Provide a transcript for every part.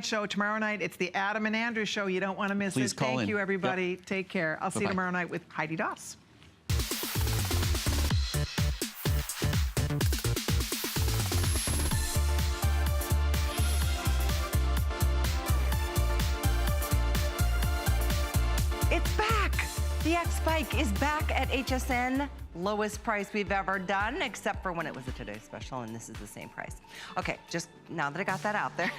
Show tomorrow night. It's the Adam and Andrew show. You don't want to miss Please it. call Thank in. you, everybody. Yep. Take care. I'll see you tomorrow night with Heidi Doss. It's back. The X-Bike is back at HSN. Lowest price we've ever done, except for when it was a Today Special, and this is the same price. Okay, just now that I got that out there.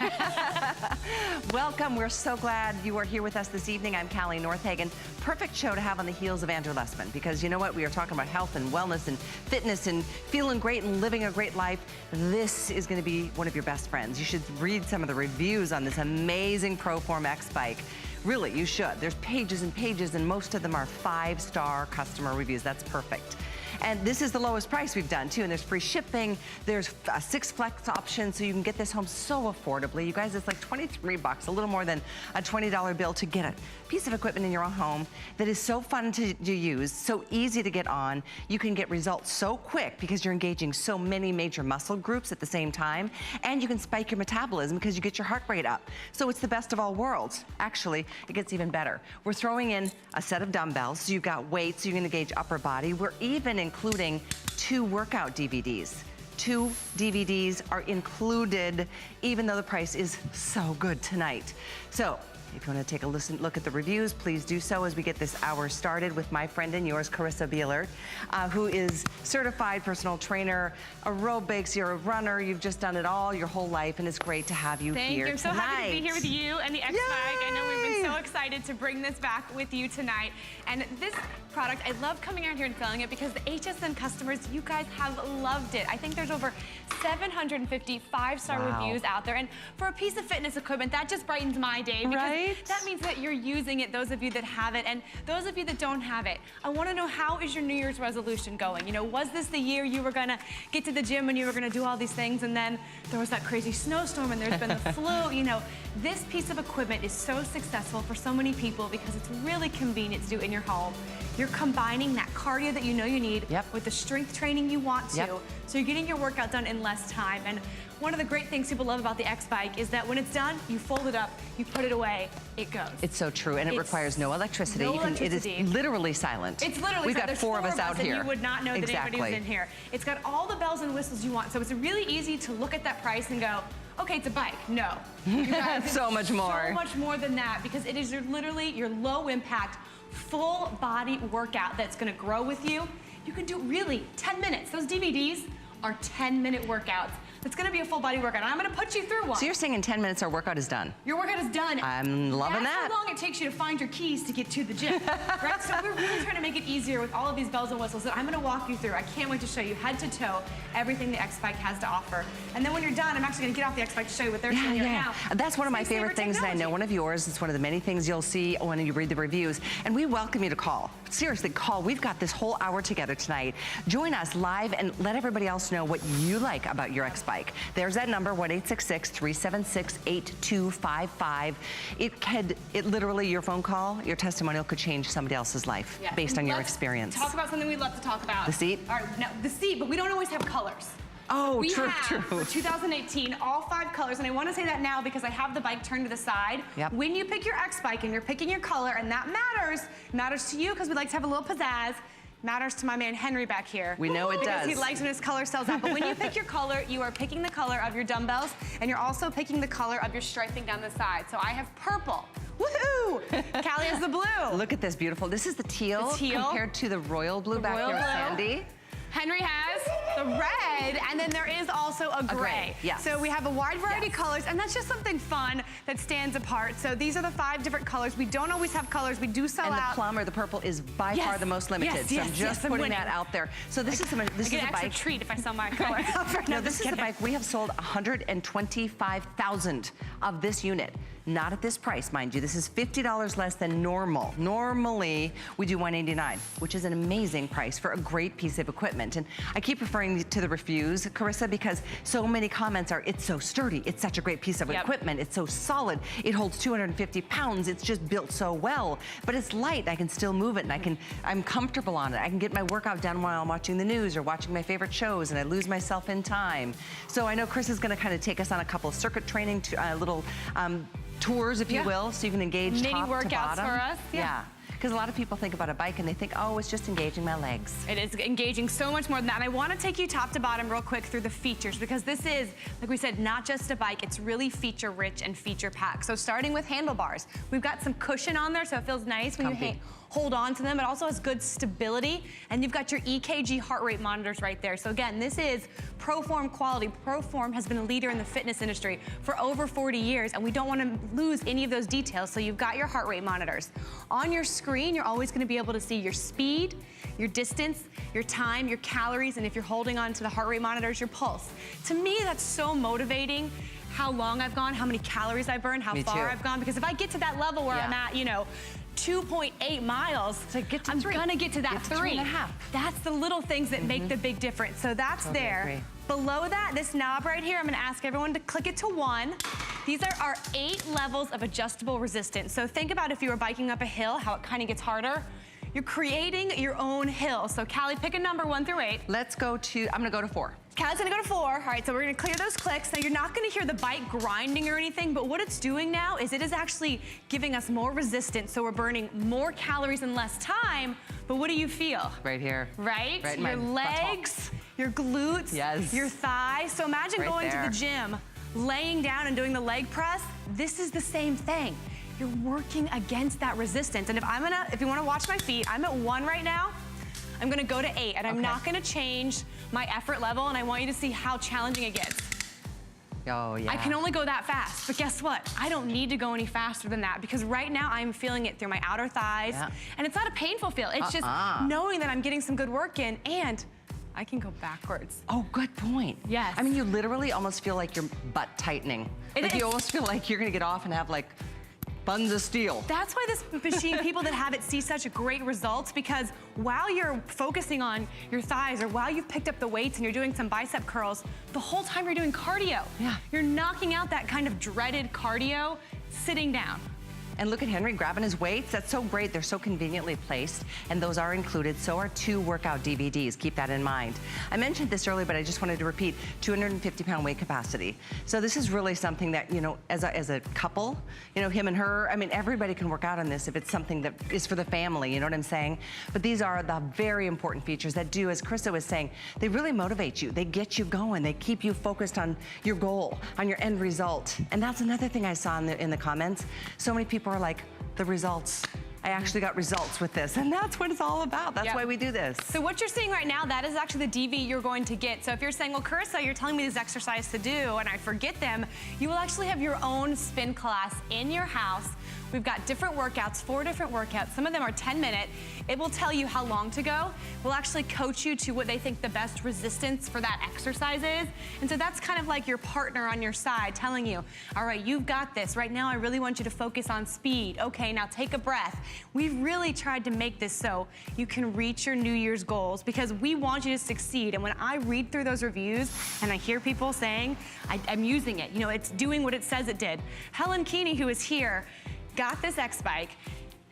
Welcome, we're so glad you are here with us this evening. I'm Callie Northagen. Perfect show to have on the heels of Andrew Lessman, because you know what? We are talking about health and wellness and fitness and feeling great and living a great life. This is gonna be one of your best friends. You should read some of the reviews on this amazing ProForm X-Bike. Really, you should. There's pages and pages, and most of them are 5-star customer reviews. That's perfect. And this is the lowest price we've done too, and there's free shipping. There's a 6 flex option, so you can get this home so affordably. You guys, it's like 23 bucks, a little more than a $20 bill to get a piece of equipment in your own home that is so fun to use, so easy to get on. You can get results so quick because you're engaging so many major muscle groups at the same time, and you can spike your metabolism because you get your heart rate up. So it's the best of all worlds. Actually, it gets even better. We're throwing in a set of dumbbells, so you've got weights, so you can engage upper body. We're even including 2 workout DVDs. 2 DVDs are included, even though the price is so good tonight. So if you want to take a look at the reviews, please do so as we get this hour started with my friend and yours, Carissa Beeler, who is certified personal trainer, aerobics, you're a runner, you've just done it all your whole life, and it's great to have you here tonight. Thank you. I'm so happy to be here with you and the X-Bike. I know we've been so excited to bring this back with you tonight. And this product, I love coming out here and selling it because the HSN customers, you guys have loved it. I think there's over 750 5-star reviews out there. And for a piece of fitness equipment, that just brightens my day because that means that you're using it, those of you that have it, and those of you that don't have it. I want to know, how is your New Year's resolution going? You know, was this the year you were going to get to the gym and you were going to do all these things, and then there was that crazy snowstorm and there's been the flu? You know, this piece of equipment is so successful for so many people because it's really convenient to do in your home. You're combining that cardio that you know you need with the strength training you want to. So you're getting your workout done in less time. And one of the great things people love about the X-Bike is that when it's done, you fold it up, you put it away, it goes. It's so true, and it requires no electricity. It is literally silent. It's literally We've got 4 of us out here. And you would not know that anybody was in here. It's got all the bells and whistles you want, so it's really easy to look at that price and go, okay, it's a bike. No. You guys, so much more. So much more than that, because it is literally your low impact, full body workout that's gonna grow with you. You can do really 10 minutes. Those DVDs are 10-minute workouts. It's gonna be a full body workout. And I'm gonna put you through one. So you're saying in 10 minutes our workout is done? Your workout is done. I'm loving that. That's how long it takes you to find your keys to get to the gym, right? So we're really trying to make it easier with all of these bells and whistles that I'm gonna walk you through. I can't wait to show you head to toe everything the X-Bike has to offer. And then when you're done, I'm actually gonna get off the X-Bike to show you what they're showing you right now. That's one of my favorite things, and I know one of yours. It's one of the many things you'll see when you read the reviews. And we welcome you to call. Seriously, call. We've got this whole hour together tonight. Join us live and let everybody else know what you like about your X-Bike. There's that number, 1-866-376-8255. It literally, your phone call, your testimonial could change somebody else's life based on your experience. Talk about something we love to talk about. The seat? All right, now, the seat, but we don't always have colors. Oh, we true. For 2018, all 5 colors, and I want to say that now because I have the bike turned to the side. When you pick your X-Bike and you're picking your color, and that matters to you because we like to have a little pizzazz. Matters to my man Henry back here. We know it does. Because he likes when his color sells out. But when you pick your color, you are picking the color of your dumbbells, and you're also picking the color of your striping down the side. So I have purple. Woohoo! Callie has the blue. Look at this beautiful. This is the teal, compared to the royal blue back there, Sandy. Henry has the red, and then there is also a gray. So we have a wide variety of colors, and that's just something fun that stands apart. So these are the 5 different colors. We don't always have colors. We do sell out. And the plum or the purple is by far the most limited. So I'm just putting that out there. So this is a bike. I get an extra treat if I sell my color. No, this is the bike. We have sold 125,000 of this unit. Not at this price, mind you. This is $50 less than normal. Normally, we do $189, which is an amazing price for a great piece of equipment. And I keep referring starting to refuse, Carissa, because so many comments are, it's so sturdy, it's such a great piece of equipment, it's so solid, it holds 250 pounds, it's just built so well, but it's light, I can still move it, and I'm comfortable on it. I can get my workout done while I'm watching the news or watching my favorite shows, and I lose myself in time. So I know Chris is gonna kind of take us on a couple of circuit training, little tours, if you will, so you can engage mini top workouts to bottom. for us. Yeah. Because a lot of people think about a bike and they think, oh, it's just engaging my legs. It is engaging so much more than that. And I want to take you top to bottom real quick through the features, because this is, like we said, not just a bike, it's really feature rich and feature packed. So starting with handlebars, we've got some cushion on there, so it feels nice when you hold on to them. It also has good stability, and you've got your EKG heart rate monitors right there. So again, this is ProForm quality. ProForm has been a leader in the fitness industry for over 40 years, and we don't want to lose any of those details. So you've got your heart rate monitors. On your screen, you're always going to be able to see your speed, your distance, your time, your calories, and if you're holding on to the heart rate monitors, your pulse. To me, that's so motivating. How long I've gone, how many calories I burned, how far I've gone. Because if I get to that level where I'm at, you know, 2.8 miles, so get to I'm gonna get to that get to 3. 3.5. That's the little things that make the big difference. So that's there. Agree. Below that, this knob right here, I'm gonna ask everyone to click it to 1. These are our 8 levels of adjustable resistance. So think about if you were biking up a hill, how it kind of gets harder. You're creating your own hill. So Callie, pick a number 1 through 8. Let's go to, I'm gonna go to 4. Callie's gonna go to 4. All right, so we're gonna clear those clicks. Now you're not gonna hear the bike grinding or anything, but what it's doing now is it is actually giving us more resistance, so we're burning more calories in less time, but what do you feel? Right here. Right? Right in your my legs, your glutes, your thighs. So imagine going to the gym, laying down and doing the leg press. This is the same thing. You're working against that resistance. And if you wanna watch my feet, I'm at 1 right now. I'm gonna go to 8, and I'm not gonna change my effort level, and I want you to see how challenging it gets. Oh, yeah. I can only go that fast, but guess what? I don't need to go any faster than that, because right now I'm feeling it through my outer thighs, and it's not a painful feel. It's just knowing that I'm getting some good work in, and I can go backwards. Oh, good point. Yes. I mean, you literally almost feel like your butt tightening. You almost feel like you're gonna get off and have like buns of steel. That's why this machine, people that have it see such great results, because while you're focusing on your thighs or while you've picked up the weights and you're doing some bicep curls, the whole time you're doing cardio. Yeah. You're knocking out that kind of dreaded cardio sitting down. And look at Henry grabbing his weights. That's so great. They're so conveniently placed, and those are included. So are 2 workout DVDs. Keep that in mind. I mentioned this earlier, but I just wanted to repeat, 250-pound weight capacity. So this is really something that, you know, as a couple, you know, him and her, I mean, everybody can work out on this if it's something that is for the family, you know what I'm saying? But these are the very important features that do, as Krista was saying, they really motivate you. They get you going. They keep you focused on your goal, on your end result. And that's another thing I saw in the comments. So many people are like, the results. I actually got results with this, and that's what it's all about. That's why we do this. So what you're seeing right now, that is actually the DV you're going to get. So if you're saying, well, Carissa, you're telling me these exercises to do, and I forget them, you will actually have your own spin class in your house. We've got different workouts, 4 different workouts. Some of them are 10-minute. It will tell you how long to go. We'll actually coach you to what they think the best resistance for that exercise is. And so that's kind of like your partner on your side telling you, all right, you've got this. Right now, I really want you to focus on speed. Okay, now take a breath. We've really tried to make this so you can reach your New Year's goals, because we want you to succeed. And when I read through those reviews and I hear people saying, I'm using it, you know, it's doing what it says it did. Helen Keeney, who is here, got this X bike.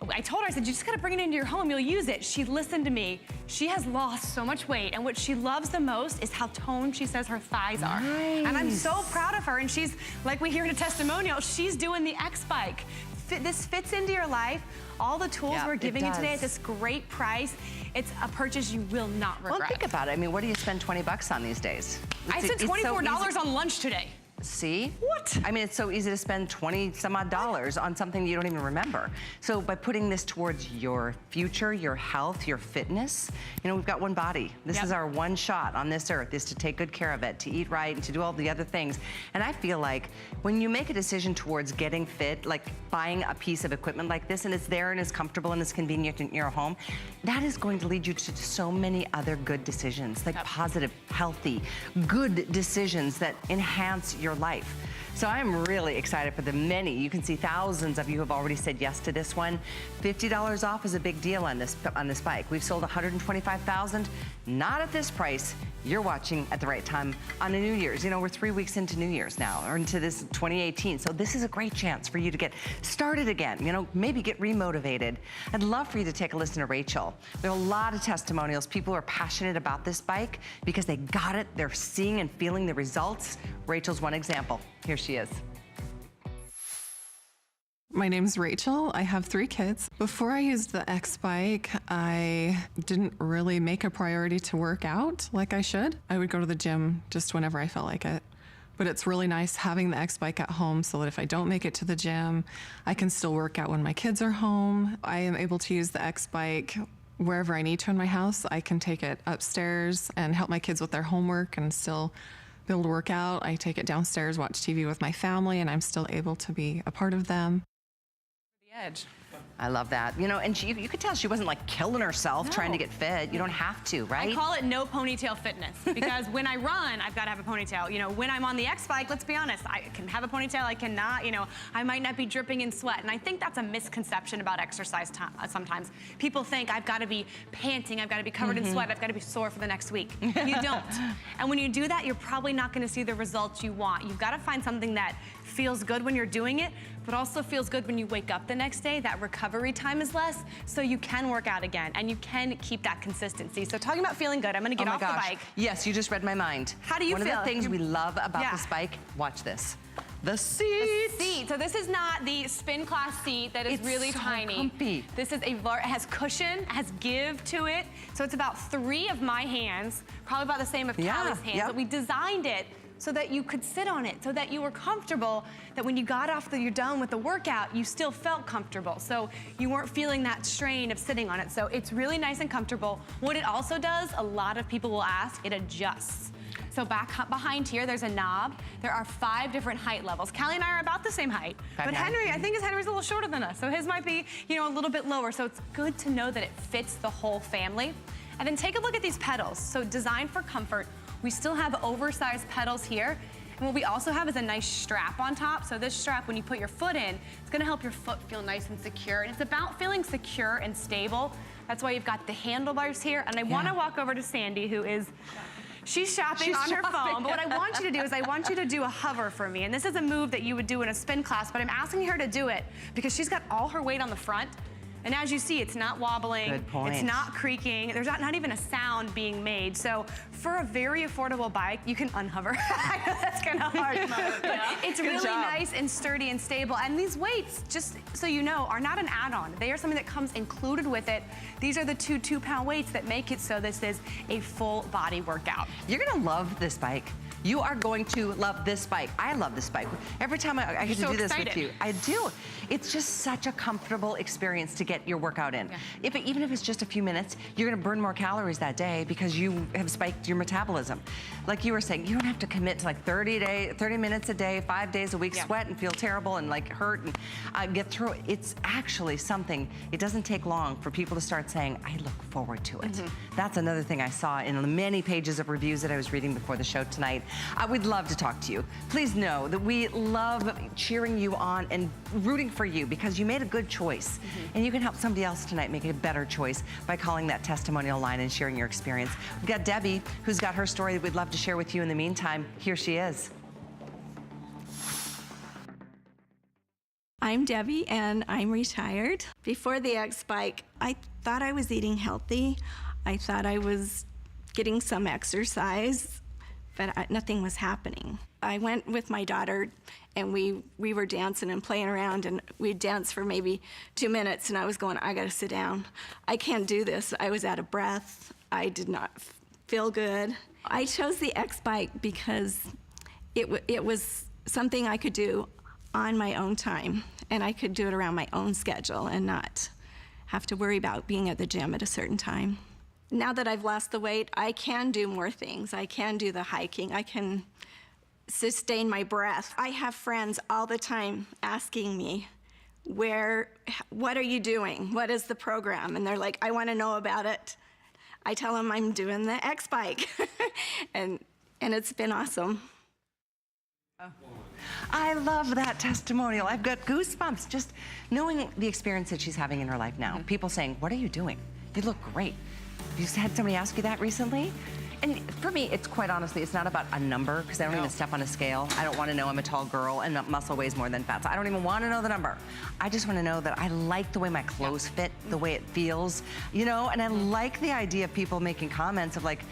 I told her, I said, you just gotta bring it into your home, you'll use it. She listened to me. She has lost so much weight, and what she loves the most is how toned she says her thighs are. Nice. And I'm so proud of her, and she's, like we hear in a testimonial, she's doing the X bike. This fits into your life. All the tools we're giving you today at this great price. It's a purchase you will not regret. Well, think about it. I mean, what do you spend 20 bucks on these days? I spent $24 on lunch today. See? What? I mean, it's so easy to spend 20 some odd dollars on something you don't even remember. So by putting this towards your future, your health, your fitness, you know, we've got one body. This is our one shot on this earth, is to take good care of it, to eat right, and to do all the other things. And I feel like when you make a decision towards getting fit, like buying a piece of equipment like this, and it's there and it's comfortable and it's convenient in your home, that is going to lead you to so many other good decisions, like positive, healthy, good decisions that enhance your life. So I'm really excited for the many. You can see thousands of you have already said yes to this one. $50 off is a big deal on this bike. We've sold 125,000, not at this price. You're watching at the right time on a New Year's. You know, we're 3 weeks into New Year's now, or into this 2018. So this is a great chance for you to get started again. You know, maybe get remotivated. I'd love for you to take a listen to Rachel. There are a lot of testimonials. People are passionate about this bike because they got it. They're seeing and feeling the results. Rachel's one example. Here she is. My name's Rachel. I have 3 kids. Before I used the X bike, I didn't really make a priority to work out like I should. I would go to the gym just whenever I felt like it. But it's really nice having the X bike at home so that if I don't make it to the gym, I can still work out when my kids are home. I am able to use the X bike wherever I need to in my house. I can take it upstairs and help my kids with their homework and still be able to work out. I take it downstairs, watch TV with my family, and I'm still able to be a part of them. Edge. I love that. You know, and you could tell she wasn't like killing herself trying to get fit. You don't have to, right? I call it no ponytail fitness because when I run, I've got to have a ponytail. You know, when I'm on the X bike, let's be honest, I can have a ponytail, I cannot, you know, I might not be dripping in sweat. And I think that's a misconception about exercise sometimes. People think I've got to be panting, I've got to be covered in sweat, I've got to be sore for the next week. You don't. And when you do that, you're probably not going to see the results you want. You've got to find something that feels good when you're doing it, but also feels good when you wake up the next day. That recovery time is less, so you can work out again and you can keep that consistency. So talking about feeling good, I'm gonna get off the bike. Yes, you just read my mind. How do you feel? One of the things we love about this bike, watch this. The seat. The seat. So this is not the spin class seat that is really so tiny. Comfy. This is it has cushion, has give to it. So it's about 3 of my hands, probably about the same of Callie's hands, but we designed it so that you could sit on it, so that you were comfortable, that when you got off you're done with the workout, you still felt comfortable. So you weren't feeling that strain of sitting on it. So it's really nice and comfortable. What it also does, a lot of people will ask, it adjusts. So back behind here, there's a knob. There are 5 different height levels. Callie and I are about the same height, but Henry, I think Henry's a little shorter than us, so his might be, you know, a little bit lower. So it's good to know that it fits the whole family. And then take a look at these pedals. So designed for comfort. We still have oversized pedals here. And what we also have is a nice strap on top. So this strap, when you put your foot in, it's gonna help your foot feel nice and secure. And it's about feeling secure and stable. That's why you've got the handlebars here. And I wanna walk over to Sandy, who is, she's shopping on her phone. But what I want you to do is I want you to do a hover for me. And this is a move that you would do in a spin class, but I'm asking her to do it because she's got all her weight on the front. And as you see, it's not wobbling, Good point. It's not creaking, there's not even a sound being made. So for a very affordable bike, you can unhover. I know that's kind of hard, but it's really nice and sturdy and stable. And these weights, just so you know, are not an add-on. They are something that comes included with it. These are the 2 2-pound weights that make it so this is a full body workout. You're gonna love this bike. You are going to love this bike. I love this bike. Every time I get to do this with you, I do. It's just such a comfortable experience to get your workout in. Even if it's just a few minutes, you're gonna burn more calories that day because you have spiked your metabolism. Like you were saying, you don't have to commit to like 30 minutes a day, 5 days a week, sweat and feel terrible and like hurt and get through it. It's actually something, it doesn't take long for people to start saying, I look forward to it. That's another thing I saw in the many pages of reviews that I was reading before the show tonight. We'd love to talk to you. Please know that we love cheering you on and rooting for you because you made a good choice. And you can help somebody else tonight make a better choice by calling that testimonial line and sharing your experience. We've got Debbie, who's got her story that we'd love to share with you in the meantime. Here she is. I'm Debbie and I'm retired. Before the X bike, I thought I was eating healthy. I thought I was getting some exercise, but nothing was happening. I went with my daughter and we were dancing and playing around and we'd dance for maybe 2 minutes and I was going, I gotta sit down. I can't do this. I was out of breath. I did not feel good. I chose the X bike because it was something I could do on my own time and I could do it around my own schedule and not have to worry about being at the gym at a certain time. Now that I've lost the weight, I can do more things. I can do the hiking. I can sustain my breath. I have friends all the time asking me, what are you doing? What is the program? And they're like, I want to know about it. I tell them I'm doing the X bike. and it's been awesome. I love that testimonial. I've got goosebumps just knowing the experience that she's having in her life now. People saying, what are you doing? You look great. You had somebody ask you that recently? And for me, it's quite honestly, it's not about a number, because I don't even step on a scale. I don't want to know I'm a tall girl and muscle weighs more than fat. So I don't even want to know the number. I just want to know that I like the way my clothes fit, the way it feels, you know, and I like the idea of people making comments of like,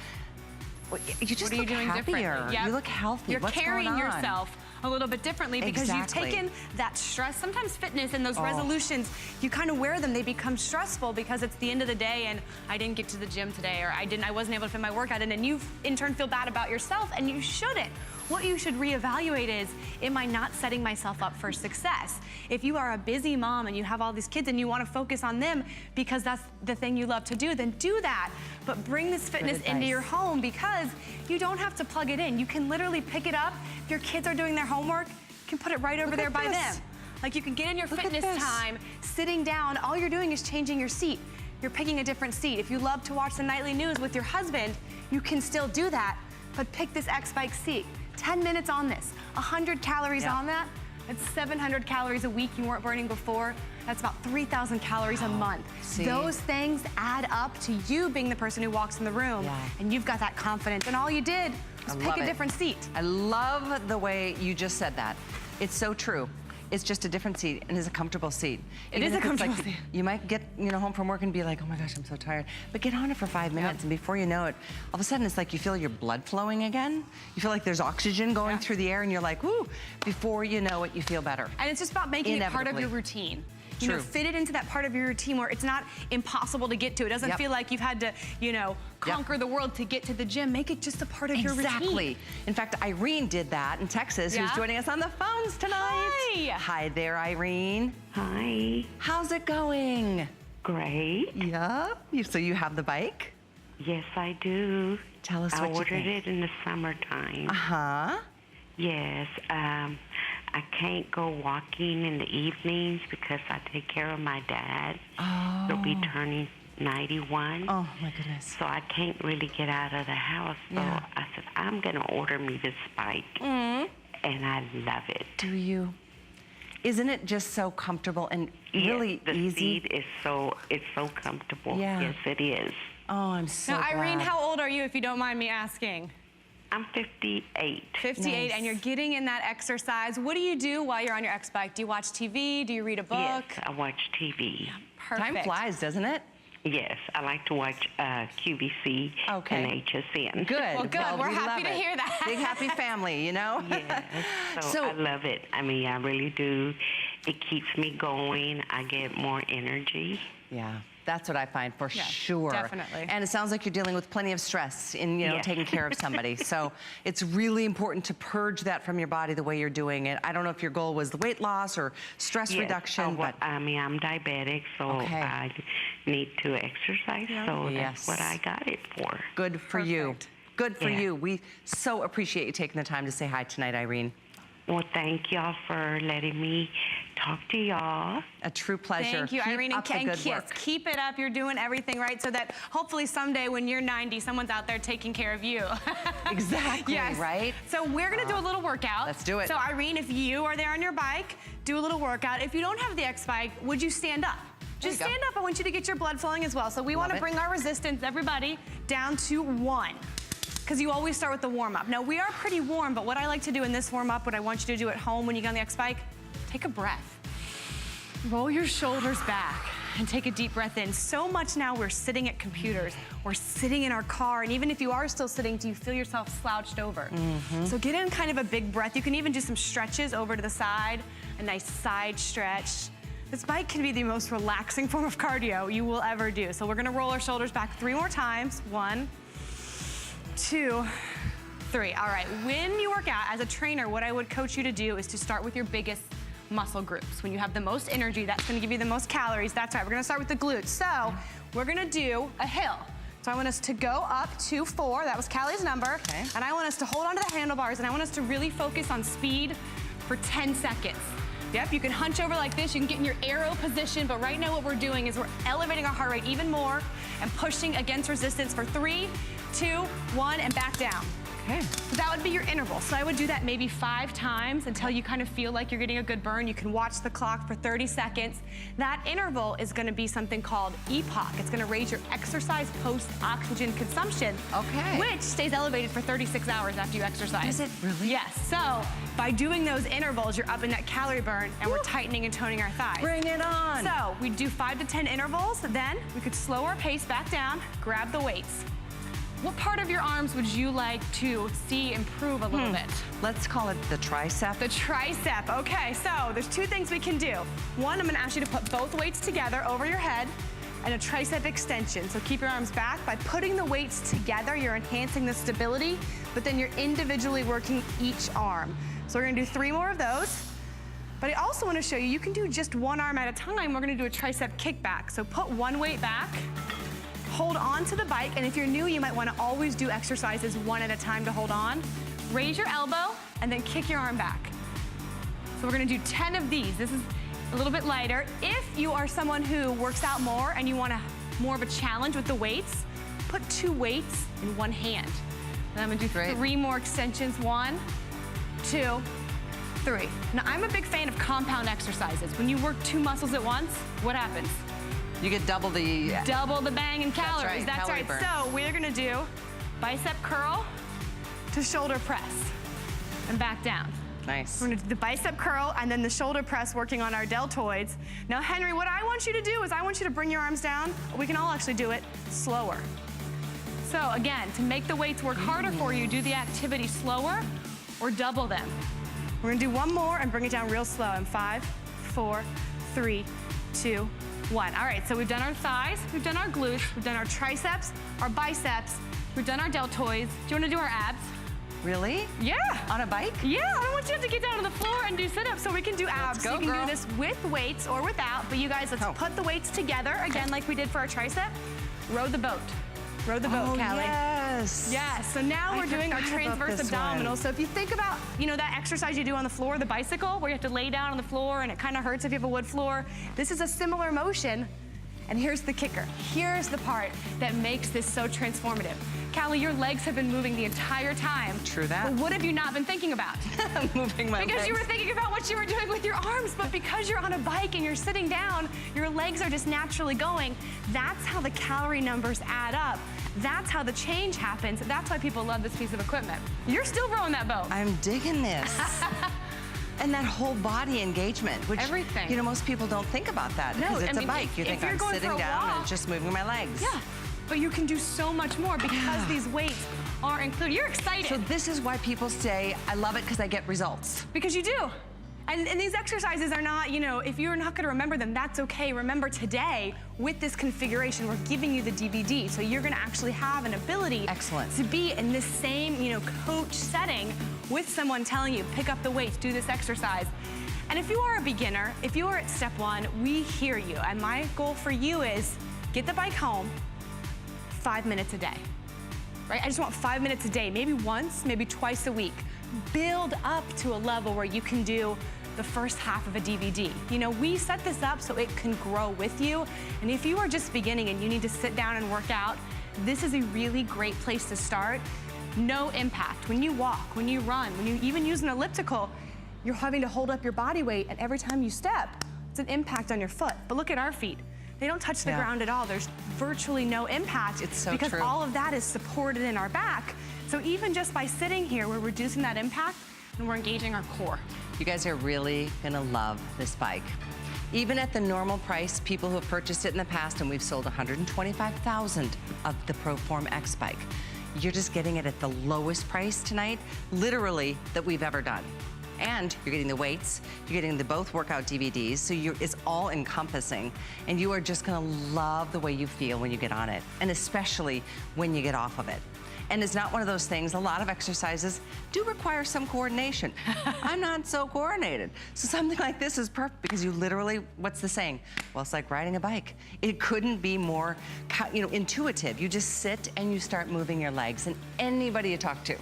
you just what are you look doing happier. differently? Yep. You look healthy. You're What's carrying going on? yourself a little bit differently because you've Exactly. taken that stress. Sometimes fitness and those resolutions, you kind of wear them, they become stressful because it's the end of the day and I didn't get to the gym today, or I wasn't able to fit my workout in, and you in turn feel bad about yourself, and you shouldn't. What you should reevaluate is, am I not setting myself up for success? If you are a busy mom and you have all these kids and you want to focus on them because that's the thing you love to do, then do that. But bring this fitness into your home, because you don't have to plug it in. You can literally pick it up. If your kids are doing their homework, you can put it right over there by them. Like, you can get in your fitness time, sitting down, all you're doing is changing your seat. You're picking a different seat. If you love to watch the nightly news with your husband, you can still do that, but pick this X-Bike seat. 10 minutes on this, 100 calories on that. That's 700 calories a week you weren't burning before. That's about 3,000 calories a month. Those things add up to you being the person who walks in the room, and you've got that confidence, and all you did was pick a different seat. I love the way you just said that. It's so true. It's just a different seat, and it's a comfortable seat. It is a comfortable seat. You might get home from work and be like, oh my gosh, I'm so tired. But get on it for 5 minutes, and before you know it, all of a sudden it's like you feel your blood flowing again. You feel like there's oxygen going through the air, and you're like, woo, before you know it, you feel better. And it's just about making it part of your routine. You know, fit it into that part of your routine where it's not impossible to get to. It doesn't feel like you've had to, conquer the world to get to the gym. Make it just a part of your routine. Exactly. In fact, Irene did that in Texas, who's joining us on the phones tonight. Hi. Hi there, Irene. Hi. How's it going? Great. Yeah. So you have the bike? Yes, I do. Tell us what you think. I ordered it in the summertime. Uh-huh. Yes. I can't go walking in the evenings because I take care of my dad. Oh. He'll be turning 91. Oh, my goodness. So I can't really get out of the house. So I said, I'm going to order me this bike. And I love it. Do you? Isn't it just so comfortable and really the easy? seat is so comfortable. Yeah. Yes, it is. Oh, I'm so Now, Irene, glad. how old are you, if you don't mind me asking? I'm 58. 58, and you're getting in that exercise. What do you do while you're on your X-Bike? Do you watch TV? Do you read a book? Yes, I watch TV. Perfect. Time flies, doesn't it? Yes, I like to watch QVC and HSN. Good. Well, good. We're we happy love to it. hear that. Big happy family, you know? Yes, so I love it. I mean, I really do. It keeps me going. I get more energy. Yeah, that's what I find for sure. Definitely. And it sounds like you're dealing with plenty of stress in, taking care of somebody. So it's really important to purge that from your body the way you're doing it. I don't know if your goal was the weight loss or stress reduction, but I mean, I'm diabetic, so I need to exercise. So that's what I got it for. good for you. Good for you. We so appreciate you taking the time to say hi tonight, Irene. Well, thank y'all for letting me talk to y'all. A true pleasure. Thank you, Irene, Keep up the good kids. work. Keep it up. You're doing everything right, so that hopefully someday when you're 90, someone's out there taking care of you. Exactly, right? So we're gonna do a little workout. Let's do it. So Irene, if you are there on your bike, do a little workout. If you don't have the X-Bike, would you stand up? Just stand up. I want you to get your blood flowing as well. So we want to bring our resistance, everybody, down to 1. Because you always start with the warm-up. Now, we are pretty warm, but what I like to do in this warm-up, what I want you to do at home when you get on the X-Bike, take a breath. Roll your shoulders back and take a deep breath in. So much now we're sitting at computers, we're sitting in our car, and even if you are still sitting, do you feel yourself slouched over? So get in kind of a big breath. You can even do some stretches over to the side, a nice side stretch. This bike can be the most relaxing form of cardio you will ever do. So we're gonna roll our shoulders back 3 more times. 1, 2, 3. All right, when you work out, as a trainer, what I would coach you to do is to start with your biggest muscle groups. When you have the most energy, that's gonna give you the most calories. That's right, we're gonna start with the glutes. So we're gonna do a hill. So I want us to go up to 4, that was Callie's number. And I want us to hold onto the handlebars, and I want us to really focus on speed for 10 seconds. Yep, you can hunch over like this, you can get in your arrow position, but right now what we're doing is we're elevating our heart rate even more and pushing against resistance for 3, 2, 1, and back down. Okay. So that would be your interval. So I would do that maybe 5 times until you kind of feel like you're getting a good burn. You can watch the clock for 30 seconds. That interval is gonna be something called EPOC. It's gonna raise your exercise post-oxygen consumption. Okay. Which stays elevated for 36 hours after you exercise. Is it really? Yes, so by doing those intervals, you're up in that calorie burn and we're tightening and toning our thighs. Bring it on. So we do 5 to 10 intervals, then we could slow our pace back down, grab the weights. What part of your arms would you like to see improve a little bit? Let's call it the tricep. The tricep, okay, so there's 2 things we can do. One, I'm gonna ask you to put both weights together over your head and a tricep extension. So keep your arms back. By putting the weights together, you're enhancing the stability, but then you're individually working each arm. So we're gonna do 3 more of those. But I also wanna show you, you can do just one arm at a time. We're gonna do a tricep kickback. So put one weight back, hold on to the bike, and if you're new, you might wanna always do exercises one at a time to hold on. Raise your elbow, and then kick your arm back. So we're gonna do 10 of these. This is a little bit lighter. If you are someone who works out more and you want more of a challenge with the weights, put 2 weights in one hand. And I'm gonna do 3 more extensions. 1, 2, 3. Now, I'm a big fan of compound exercises. When you work 2 muscles at once, what happens? You get double the bang in calories. That's calorie right. burn. So we're gonna do bicep curl to shoulder press and back down. Nice. We're gonna do the bicep curl and then the shoulder press working on our deltoids. Now, Henry, what I want you to do is I want you to bring your arms down. We can all actually do it slower. So again, to make the weights work harder for you, do the activity slower or double them. We're gonna do 1 more and bring it down real slow in 5, 4, 3, 2, 1. All right, so we've done our thighs, we've done our glutes, we've done our triceps, our biceps, we've done our deltoids. Do you wanna do our abs? Really? Yeah. On a bike? Yeah, I don't want you to have to get down on the floor and do sit-ups, so we can do abs. go, you can girl. do this with weights or without, but you guys, let's put the weights together, again, like we did for our tricep. Row the boat. Row the boat, Callie. Yes. Yes, so now we're doing our forgot about transverse this abdominals. one. So if you think about, you know, that exercise you do on the floor, the bicycle, where you have to lay down on the floor and it kind of hurts if you have a wood floor, this is a similar motion. And here's the kicker. Here's the part that makes this so transformative. Callie, your legs have been moving the entire time. True that. But what have you not been thinking about? Moving my Because legs. you were thinking about what you were doing with your arms, but because you're on a bike and you're sitting down, your legs are just naturally going. That's how the calorie numbers add up. That's how the change happens. That's why people love this piece of equipment. You're still rowing that boat. I'm digging this. And that whole body engagement, which, Everything. you know, most people don't think about that No, because I it's mean, a bike. You if think you're I'm going sitting for a down and walk- just moving my legs. Yeah, but you can do so much more because these weights are included. You're excited. So this is why people say, I love it because I get results. Because you do. And these exercises are not, you know, if you're not gonna remember them, that's okay. Remember today, with this configuration, we're giving you the DVD. So you're gonna actually have an ability Excellent. to be in this same, you know, coach setting with someone telling you, pick up the weights, do this exercise. And if you are a beginner, if you are at step 1, we hear you. And my goal for you is get the bike home 5 minutes a day. Right? I just want 5 minutes a day, maybe once, maybe twice a week. Build up to a level where you can do the first half of a DVD. You know, we set this up so it can grow with you. And if you are just beginning and you need to sit down and work out, this is a really great place to start. No impact. When you walk, when you run, when you even use an elliptical, you're having to hold up your body weight, and every time you step, it's an impact on your foot. But look at our feet. They don't touch the ground at all. There's virtually no impact. It's so because true. all of that is supported in our back. So even just by sitting here, we're reducing that impact and we're engaging our core. You guys are really gonna love this bike. Even at the normal price, people who have purchased it in the past, and we've sold 125,000 of the ProForm X bike, you're just getting it at the lowest price tonight, literally, that we've ever done. And you're getting the weights, you're getting the both workout DVDs, so it's all encompassing, and you are just gonna love the way you feel when you get on it, and especially when you get off of it. And it's not one of those things, a lot of exercises do require some coordination. I'm not so coordinated. So something like this is perfect because you literally, what's the saying? Well, it's like riding a bike. It couldn't be more, you know, intuitive. You just sit and you start moving your legs, and anybody you talk to,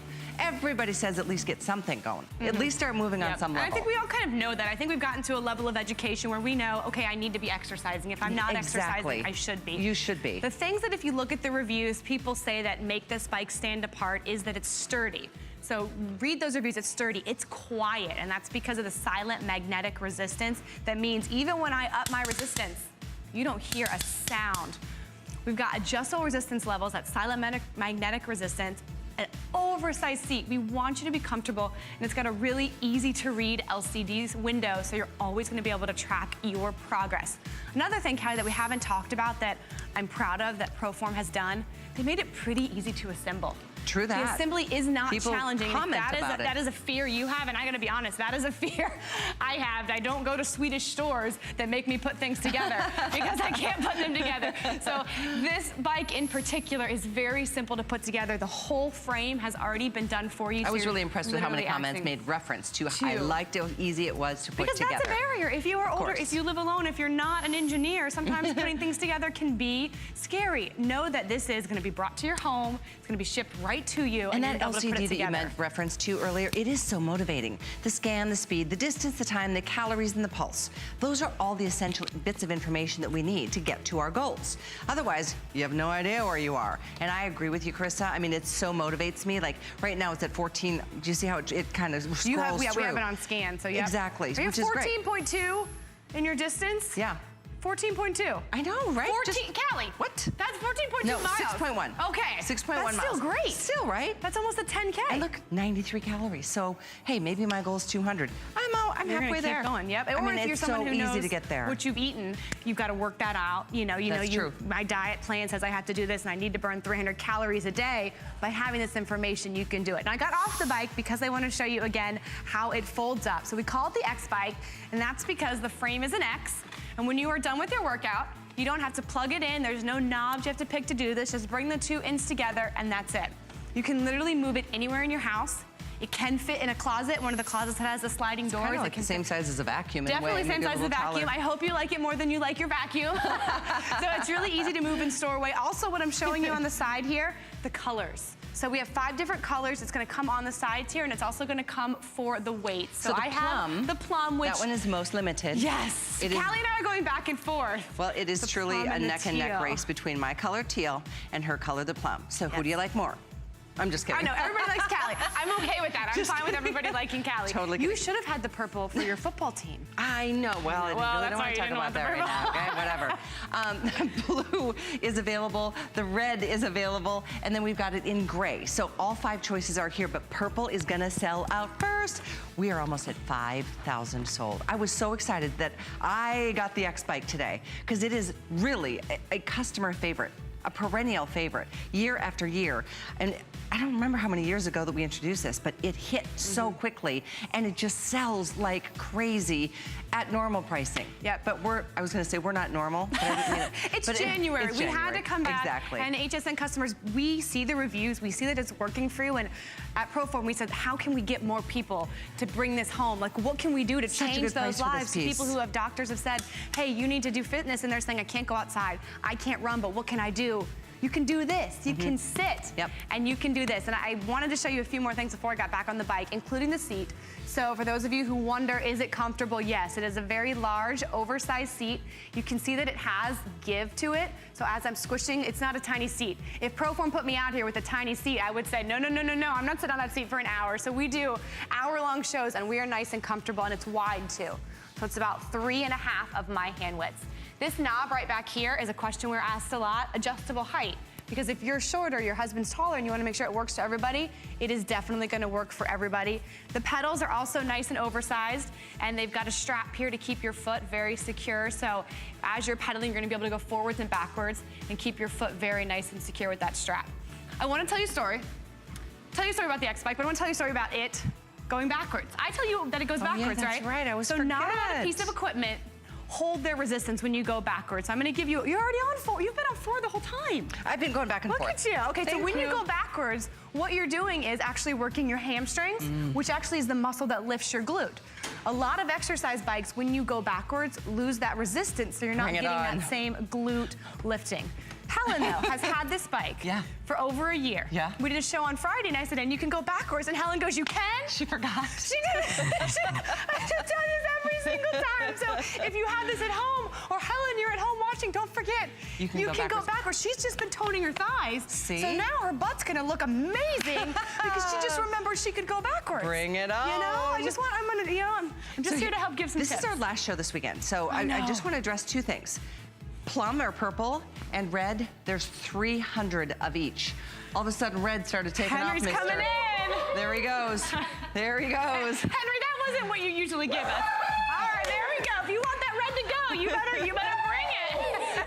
everybody says at least get something going. At least start moving on some level. And I think we all kind of know that. I think we've gotten to a level of education where we know, okay, I need to be exercising. If I'm not exercising, I should be. You should be. The things that if you look at the reviews, people say that make this bike stand apart is that it's sturdy. So read those reviews, it's sturdy, it's quiet, and that's because of the silent magnetic resistance. That means even when I up my resistance, you don't hear a sound. We've got adjustable resistance levels, that silent magnetic resistance, an oversized seat. We want you to be comfortable, and it's got a really easy to read LCD window, so you're always gonna be able to track your progress. Another thing, Callie, that we haven't talked about that I'm proud of that ProForm has done, they made it pretty easy to assemble. True that. The assembly is not People challenging. comment That is a fear you have, and I gotta be honest, that is a fear I have. I don't go to Swedish stores that make me put things together because I can't put them together. So this bike in particular is very simple to put together. The whole frame has already been done for you. I so was you're really impressed with how many literally comments acting- made reference to I liked how easy it was to put because together. that's a barrier. If you are older, course. if you live alone, if you're not an engineer, sometimes putting things together can be scary. Know that this is gonna be brought to your home. It's gonna be shipped right to you. And that you're able to put it LCD that you together. meant reference to earlier, it is so motivating. The scan, the speed, the distance, the time, the calories, and the pulse. Those are all the essential bits of information that we need to get to our goals. Otherwise, you have no idea where you are. And I agree with you, Carissa. I mean, it so motivates me. Like right now it's at 14. Do you see how it kind of scrolls We have through? it on scan, so yeah. Exactly, Are you which is great. 14.2 in your distance? Yeah. 14.2. I know, right? 14, Callie. What? That's 14.2 No, miles. 6.1. Okay. 6.1 That's miles. still great. Still, right? That's almost a 10K. And look, 93 calories. So, hey, maybe my goal is 200. I'm You're halfway gonna there. keep going, yep. I Or mean, if you're it's someone so who easy knows to get there. what you've eaten, you've got to work that out. That's true. My diet plan says I have to do this and I need to burn 300 calories a day. By having this information, you can do it. And I got off the bike because I want to show you again how it folds up. So we call it the X bike, and that's because the frame is an X. And when you are done with your workout, you don't have to plug it in. There's no knobs you have to pick to do this. Just bring the two ends together and that's it. You can literally move it anywhere in your house. It can fit in a closet, one of the closets that has the sliding doors. Kind of It like can the same size as a vacuum. in a Definitely way, same maybe a size as a little vacuum. taller. I hope you like it more than you like your vacuum. So it's really easy to move and store away. Also, what I'm showing you on the side here, the colors. So we have 5 different colors. It's gonna come on the sides here, and it's also gonna come for the weight. So the I plum, have the plum, which... That one is most limited. Yes. It Callie is- and I are going back and forth. Well, it is The truly plum a and the neck and neck teal. race between my color teal and her color the plum. So who Yes. do you like more? I'm just kidding. I know, everybody likes Callie. I'm okay with that. I'm Just fine with kidding. everybody liking Callie. Totally You kidding. should have had the purple for your football team. I know. Well, I Well, really that's don't why want you to talk didn't about want the that right now. Okay, whatever. The blue is available. The red is available. And then we've got it in gray. So all 5 choices are here, but purple is going to sell out first. We are almost at 5,000 sold. I was so excited that I got the X Bike today because it is really a customer favorite, a perennial favorite, year after year. And I don't remember how many years ago that we introduced this, but it hit so quickly and it just sells like crazy at normal pricing. Yep. But I was gonna say we're not normal, but I didn't mean it. It's But January. it's We had January. to come back. Exactly. And HSN customers, we see the reviews, we see that it's working for you. And at ProForm, we said, how can we get more people to bring this home? Like, what can we do to Such a change good price those for this lives? piece. People who have doctors have said, hey, you need to do fitness. And they're saying, I can't go outside. I can't run, but what can I do? You can do this. You can sit. Yep. And you can do this. And I wanted to show you a few more things before I got back on the bike, including the seat. So for those of you who wonder, is it comfortable? Yes, it is a very large, oversized seat. You can see that it has give to it. So as I'm squishing, it's not a tiny seat. If ProForm put me out here with a tiny seat, I would say, no, no, no, no, no, I'm not sitting on that seat for an hour. So we do hour-long shows, and we are nice and comfortable, and it's wide too. So it's about 3.5 of my hand widths. This knob right back here is a question we're asked a lot, adjustable height. Because if you're shorter, your husband's taller, and you wanna make sure it works for everybody, it is definitely gonna work for everybody. The pedals are also nice and oversized, and they've got a strap here to keep your foot very secure. So as you're pedaling, you're gonna be able to go forwards and backwards and keep your foot very nice and secure with that strap. I wanna tell you a story. About the X Bike, but I wanna tell you a story about it going backwards. I tell you that it goes Oh, yeah, backwards, that's right. I always So not a forget. piece of equipment hold their resistance when you go backwards. So I'm gonna give you, you're already on 4, you've been on 4 the whole time. I've been going back and Look forth. at you. Okay, so Thank when you you. go backwards, what you're doing is actually working your hamstrings, which actually is the muscle that lifts your glute. A lot of exercise bikes, when you go backwards, lose that resistance, so you're not Bring it getting on. that same glute lifting. Helen, though, has had this bike Yeah. for over a year. Yeah. We did a show on Friday, and I said, and you can go backwards, and Helen goes, you can? She forgot. She did. I should tell you this every single time. So if you have this at home, or Helen, you're at home watching, don't forget, You can go backwards. She's just been toning her thighs. See? So now her butt's gonna look amazing because she just remembered she could go backwards. Bring it on. You know, I'm just here to help give some This tips. is our last show this weekend, so I just want to address two things. Plum or purple and red, there's 300 of each. All of a sudden, red started taking Henry's off, mister. coming in. There he goes. There he goes. Henry, that wasn't what you usually give us. All right, there we go. If you want that red to go, you better bring it.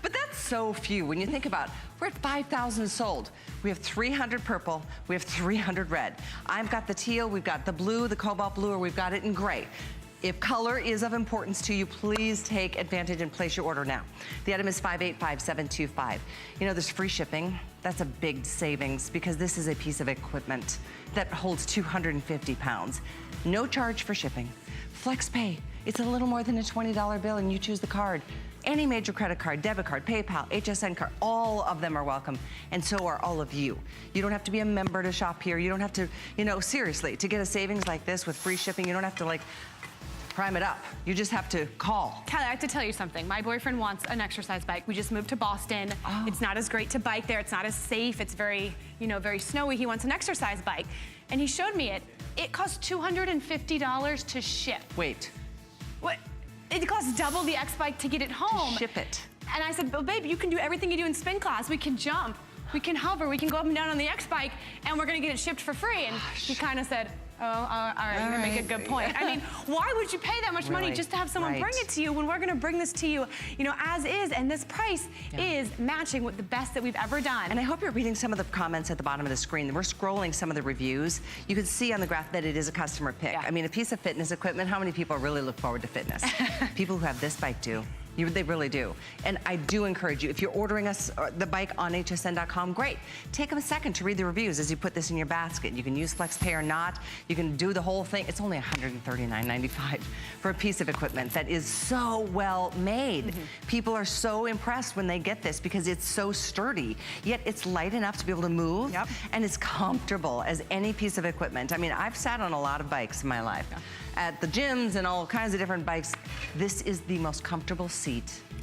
But that's so few. When you think about it, we're at 5,000 sold. We have 300 purple, we have 300 red. I've got the teal, we've got the blue, the cobalt blue, or we've got it in gray. If color is of importance to you, please take advantage and place your order now. The item is 585725. You know, there's free shipping. That's a big savings because this is a piece of equipment that holds 250 pounds. No charge for shipping. Flex pay. It's a little more than a $20 bill and you choose the card. Any major credit card, debit card, PayPal, HSN card, all of them are welcome, and so are all of you. You don't have to be a member to shop here. You don't have to, you know, seriously, to get a savings like this with free shipping, you don't have to like prime it up. You just have to call. Kelly, I have to tell you something. My boyfriend wants an exercise bike. We just moved to Boston. Oh. It's not as great to bike there. It's not as safe. It's very, very snowy. He wants an exercise bike. And he showed me it. It costs $250 to ship. Wait. What? It costs double the X bike to get it home. Ship it. And I said, but babe, you can do everything you do in spin class. We can jump, we can hover, we can go up and down on the X bike, and we're gonna get it shipped for free. And he kind of said, oh, all right, you're gonna make a good point. I mean, why would you pay that much money Really? just to have someone Right. bring it to you when we're gonna bring this to you, as is, and this price is matching with the best that we've ever done. And I hope you're reading some of the comments at the bottom of the screen. We're scrolling some of the reviews. You can see on the graph that it is a customer pick. Yeah. I mean, a piece of fitness equipment, how many people really look forward to fitness? People who have this bike do. They really do. And I do encourage you, if you're ordering us the bike on hsn.com, great. Take a second to read the reviews as you put this in your basket. You can use FlexPay or not. You can do the whole thing. It's only $139.95 for a piece of equipment that is so well made. People are so impressed when they get this because it's so sturdy, yet it's light enough to be able to move, and it's comfortable as any piece of equipment. I mean, I've sat on a lot of bikes in my life. At the gyms and all kinds of different bikes. This is the most comfortable seat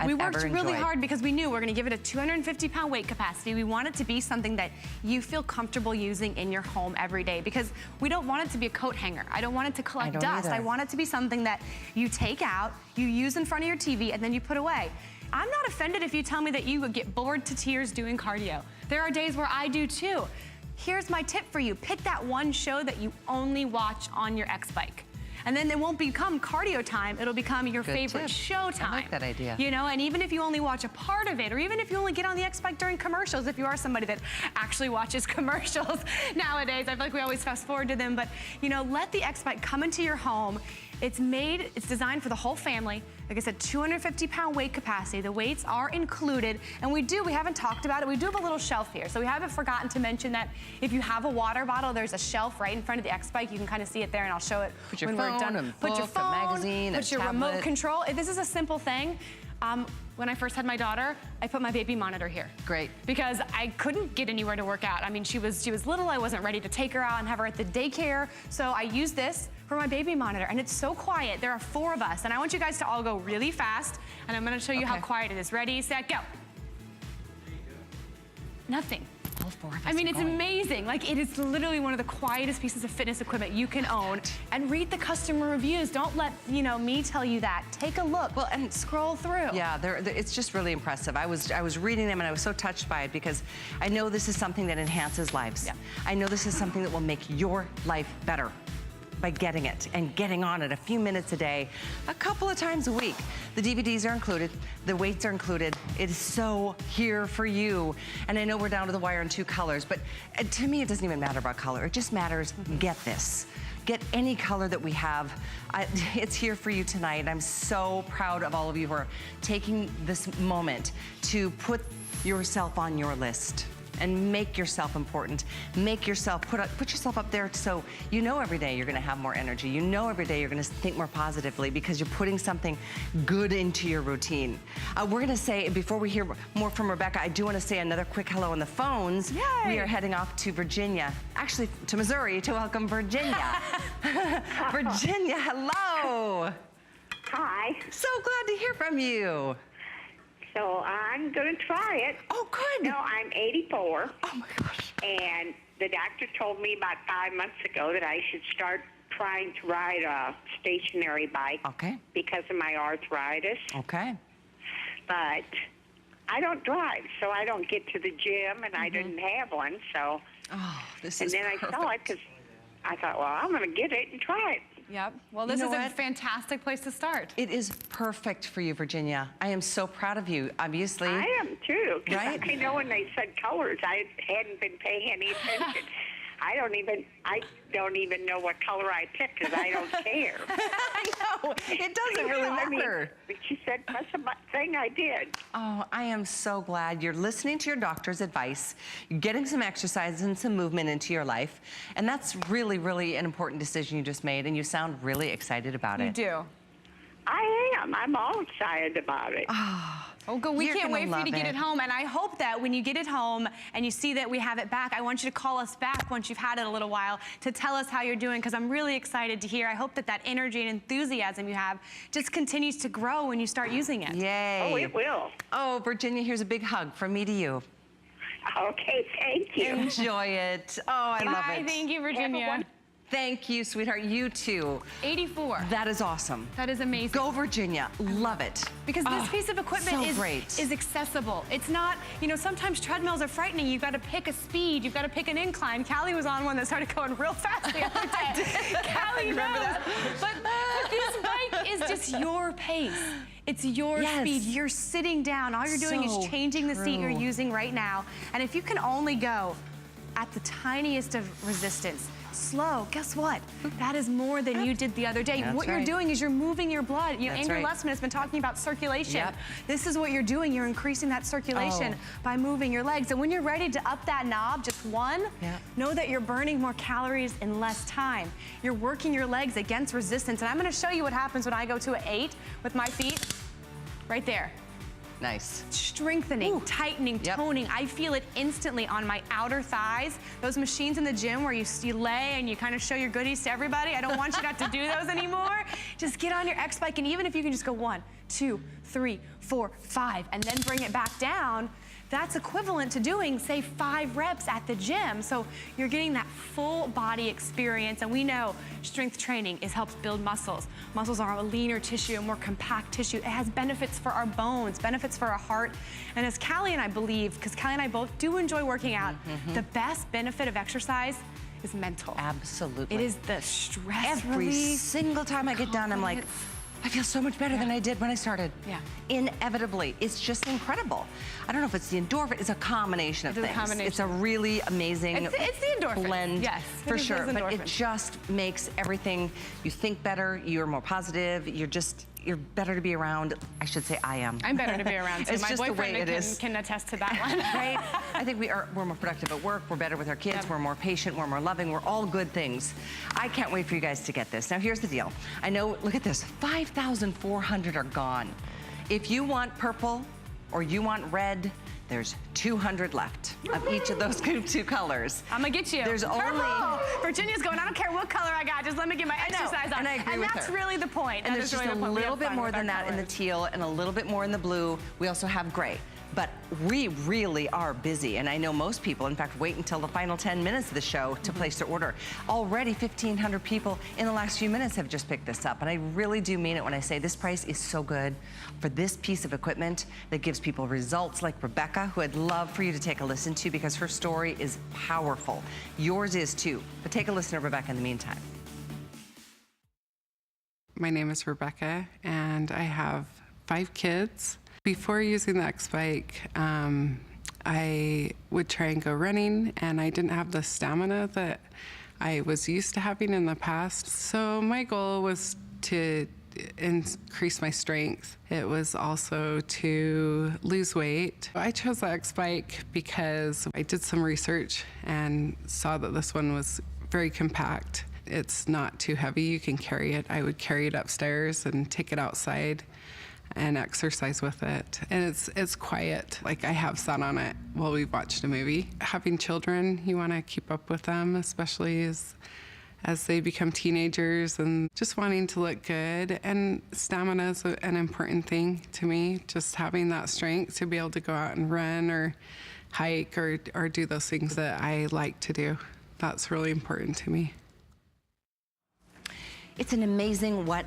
I've We ever worked really enjoyed. hard because we knew we're gonna give it a 250-pound weight capacity. We want it to be something that you feel comfortable using in your home every day because we don't want it to be a coat hanger. I don't want it to collect don't dust. either. I want it to be something that you take out, you use in front of your TV, and then you put away. I'm not offended if you tell me that you would get bored to tears doing cardio. There are days where I do too. Here's my tip for you. Pick that one show that you only watch on your X bike. And then it won't become cardio time, it'll become your favorite tip. show time. I like that idea. And even if you only watch a part of it, or even if you only get on the X bike during commercials, if you are somebody that actually watches commercials nowadays, I feel like we always fast forward to them, but let the X bike come into your home. It's designed for the whole family. Like I said, 250-pound weight capacity. The weights are included, and we haven't talked about it, we do have a little shelf here. So we haven't forgotten to mention that if you have a water bottle, there's a shelf right in front of the X bike. You can kind of see it there, and I'll show it Put your when phone, we're done. a Put your book, a phone, magazine, a put your tablet. remote control. This is a simple thing. When I first had my daughter, I put my baby monitor here. Great. Because I couldn't get anywhere to work out. I mean, she was little, I wasn't ready to take her out and have her at the daycare, so I used this for my baby monitor, and it's so quiet. There are 4 of us, and I want you guys to all go really fast, and I'm gonna show you how quiet it is. Ready, set, go. Nothing. All 4 of us I mean, are it's going. amazing. Like, it is literally one of the quietest pieces of fitness equipment you can own. And read the customer reviews. Don't let, me tell you that. Take a look. Well, and scroll through. Yeah, it's just really impressive. I was reading them and I was so touched by it because I know this is something that enhances lives. Yeah. I know this is something that will make your life better by getting it and getting on it a few minutes a day, a couple of times a week. The DVDs are included, the weights are included. It is so here for you. And I know we're down to the wire in 2 colors, but to me it doesn't even matter about color. It just matters, get this. Get any color that we have. It's here for you tonight. I'm so proud of all of you who are taking this moment to put yourself on your list. and make yourself important. Make yourself, put yourself up there so you know every day you're gonna have more energy. You know every day you're gonna think more positively because you're putting something good into your routine. We're gonna say, before we hear more from Rebecca, I do wanna say another quick hello on the phones. Yay. We are heading off to Virginia, actually to Missouri, to welcome Virginia. Virginia, hello. Hi. So glad to hear from you. So I'm going to try it. Oh, good. No, I'm 84. Oh my gosh. And the doctor told me about 5 months ago that I should start trying to ride a stationary bike. Okay. Because of my arthritis. Okay. But I don't drive, so I don't get to the gym, and I didn't have one. So. Oh, this and is then perfect. I saw it because I thought, well, I'm going to get it and try it. Yep. Well, this You is know a what? fantastic place to start. It is perfect for you, Virginia. I am so proud of you, obviously. I am too. 'Cause Right? I know when they said colors, I hadn't been paying any attention. I don't even know what color I picked because I don't care. I know. It doesn't really I mean, matter. but she said, press a thing, I did. Oh, I am so glad you're listening to your doctor's advice, you're getting some exercise and some movement into your life, and that's really, really an important decision you just made, and you sound really excited about You it. do. I am. I'm all excited about it. Oh, good. We You're can't gonna wait for you to love get it. it home. And I hope that when you get it home and you see that we have it back, I want you to call us back once you've had it a little while to tell us how you're doing, because I'm really excited to hear. I hope that that energy and enthusiasm you have just continues to grow when you start using it. Yay. Oh, it will. Oh, Virginia, here's a big hug from me to you. Okay, thank you. Enjoy it. Oh, I love Bye. it. Thank you, Virginia. Thank you, sweetheart. You too. 84. That is awesome. That is amazing. Go, Virginia. Love it. Because this Oh, piece of equipment so is great. accessible. It's not, you know, sometimes treadmills are frightening. You've got to pick a speed. You've got to pick an incline. Callie was on one that started going real fast the other day. Callie remember knows. that. But this bike is just your pace. It's your Yes. speed. You're sitting down. All you're doing So is changing the seat you're true. using right now. And if you can only go at the tiniest of resistance, slow, guess what? That is more than you did the other day. That's What you're right. doing is you're moving your blood. You know, That's Andrew right. Lessman has been talking about circulation. Yep. This is what you're doing. You're increasing that circulation Oh. by moving your legs. And when you're ready to up that knob, just one, Yep. know that you're burning more calories in less time. You're working your legs against resistance. And I'm gonna show you what happens when I go to an 8 with my feet. Right there. Nice. Strengthening, tightening, Yep. toning. I feel it instantly on my outer thighs. Those machines in the gym where you lay and you kind of show your goodies to everybody. I don't want you not to do those anymore. Just get on your X bike, and even if you can just go 1, 2, 3, 4, 5, and then bring it back down, that's equivalent to doing, say, 5 reps at the gym. So you're getting that full body experience, and we know strength training helps build muscles. Muscles are a leaner tissue, a more compact tissue. It has benefits for our bones, benefits for our heart. And as Callie and I believe, because Callie and I both do enjoy working out, the best benefit of exercise is mental. Absolutely. It is the stress Every relief. single time I get done, I'm like, confidence. I feel so much better than I did when I started. Yeah. Inevitably. It's just incredible. I don't know if it's the endorphin. It's a combination of It is a things. combination. It's a really amazing It's the endorphins. blend. Yes, for it is sure. those But it endorphins. just makes everything, you think better, you're more positive, you're better to be around. I should say I am. I'm better to be around too. It's My just the way boyfriend it is. can attest to that one. Right? I think we're more productive at work, we're better with our kids, Yep. we're more patient, we're more loving, we're all good things. I can't wait for you guys to get this. Now here's the deal. I know, look at this, 5,400 are gone. If you want purple or you want red, there's 200 left of each of those two colors. I'm gonna get you. There's Purple. only- Virginia's going, I don't care what color I got, just let me get my know, exercise on. and I agree with that's her. really the point. And That there's is just really a the point. We little have bit fun more with than our that in the colors. teal and a little bit more in the blue. We also have gray. But we really are busy, and I know most people, in fact, wait until the final 10 minutes of the show to place their order. Already 1,500 people in the last few minutes have just picked this up, and I really do mean it when I say this price is so good for this piece of equipment that gives people results like Rebecca, who I'd love for you to take a listen to because her story is powerful. Yours is too, but take a listen to Rebecca in the meantime. My name is Rebecca, and I have 5 kids. Before using the X-Bike, I would try and go running, and I didn't have the stamina that I was used to having in the past. So my goal was to increase my strength. It was also to lose weight. I chose the X-Bike because I did some research and saw that this one was very compact. It's not too heavy, you can carry it. I would carry it upstairs and take it outside and exercise with it. And it's quiet. Like, I have sat on it while we've watched a movie. Having children, you want to keep up with them, especially as they become teenagers, and just wanting to look good. And stamina is an important thing to me, just having that strength to be able to go out and run or hike or do those things that I like to do. That's really important to me. It's an amazing what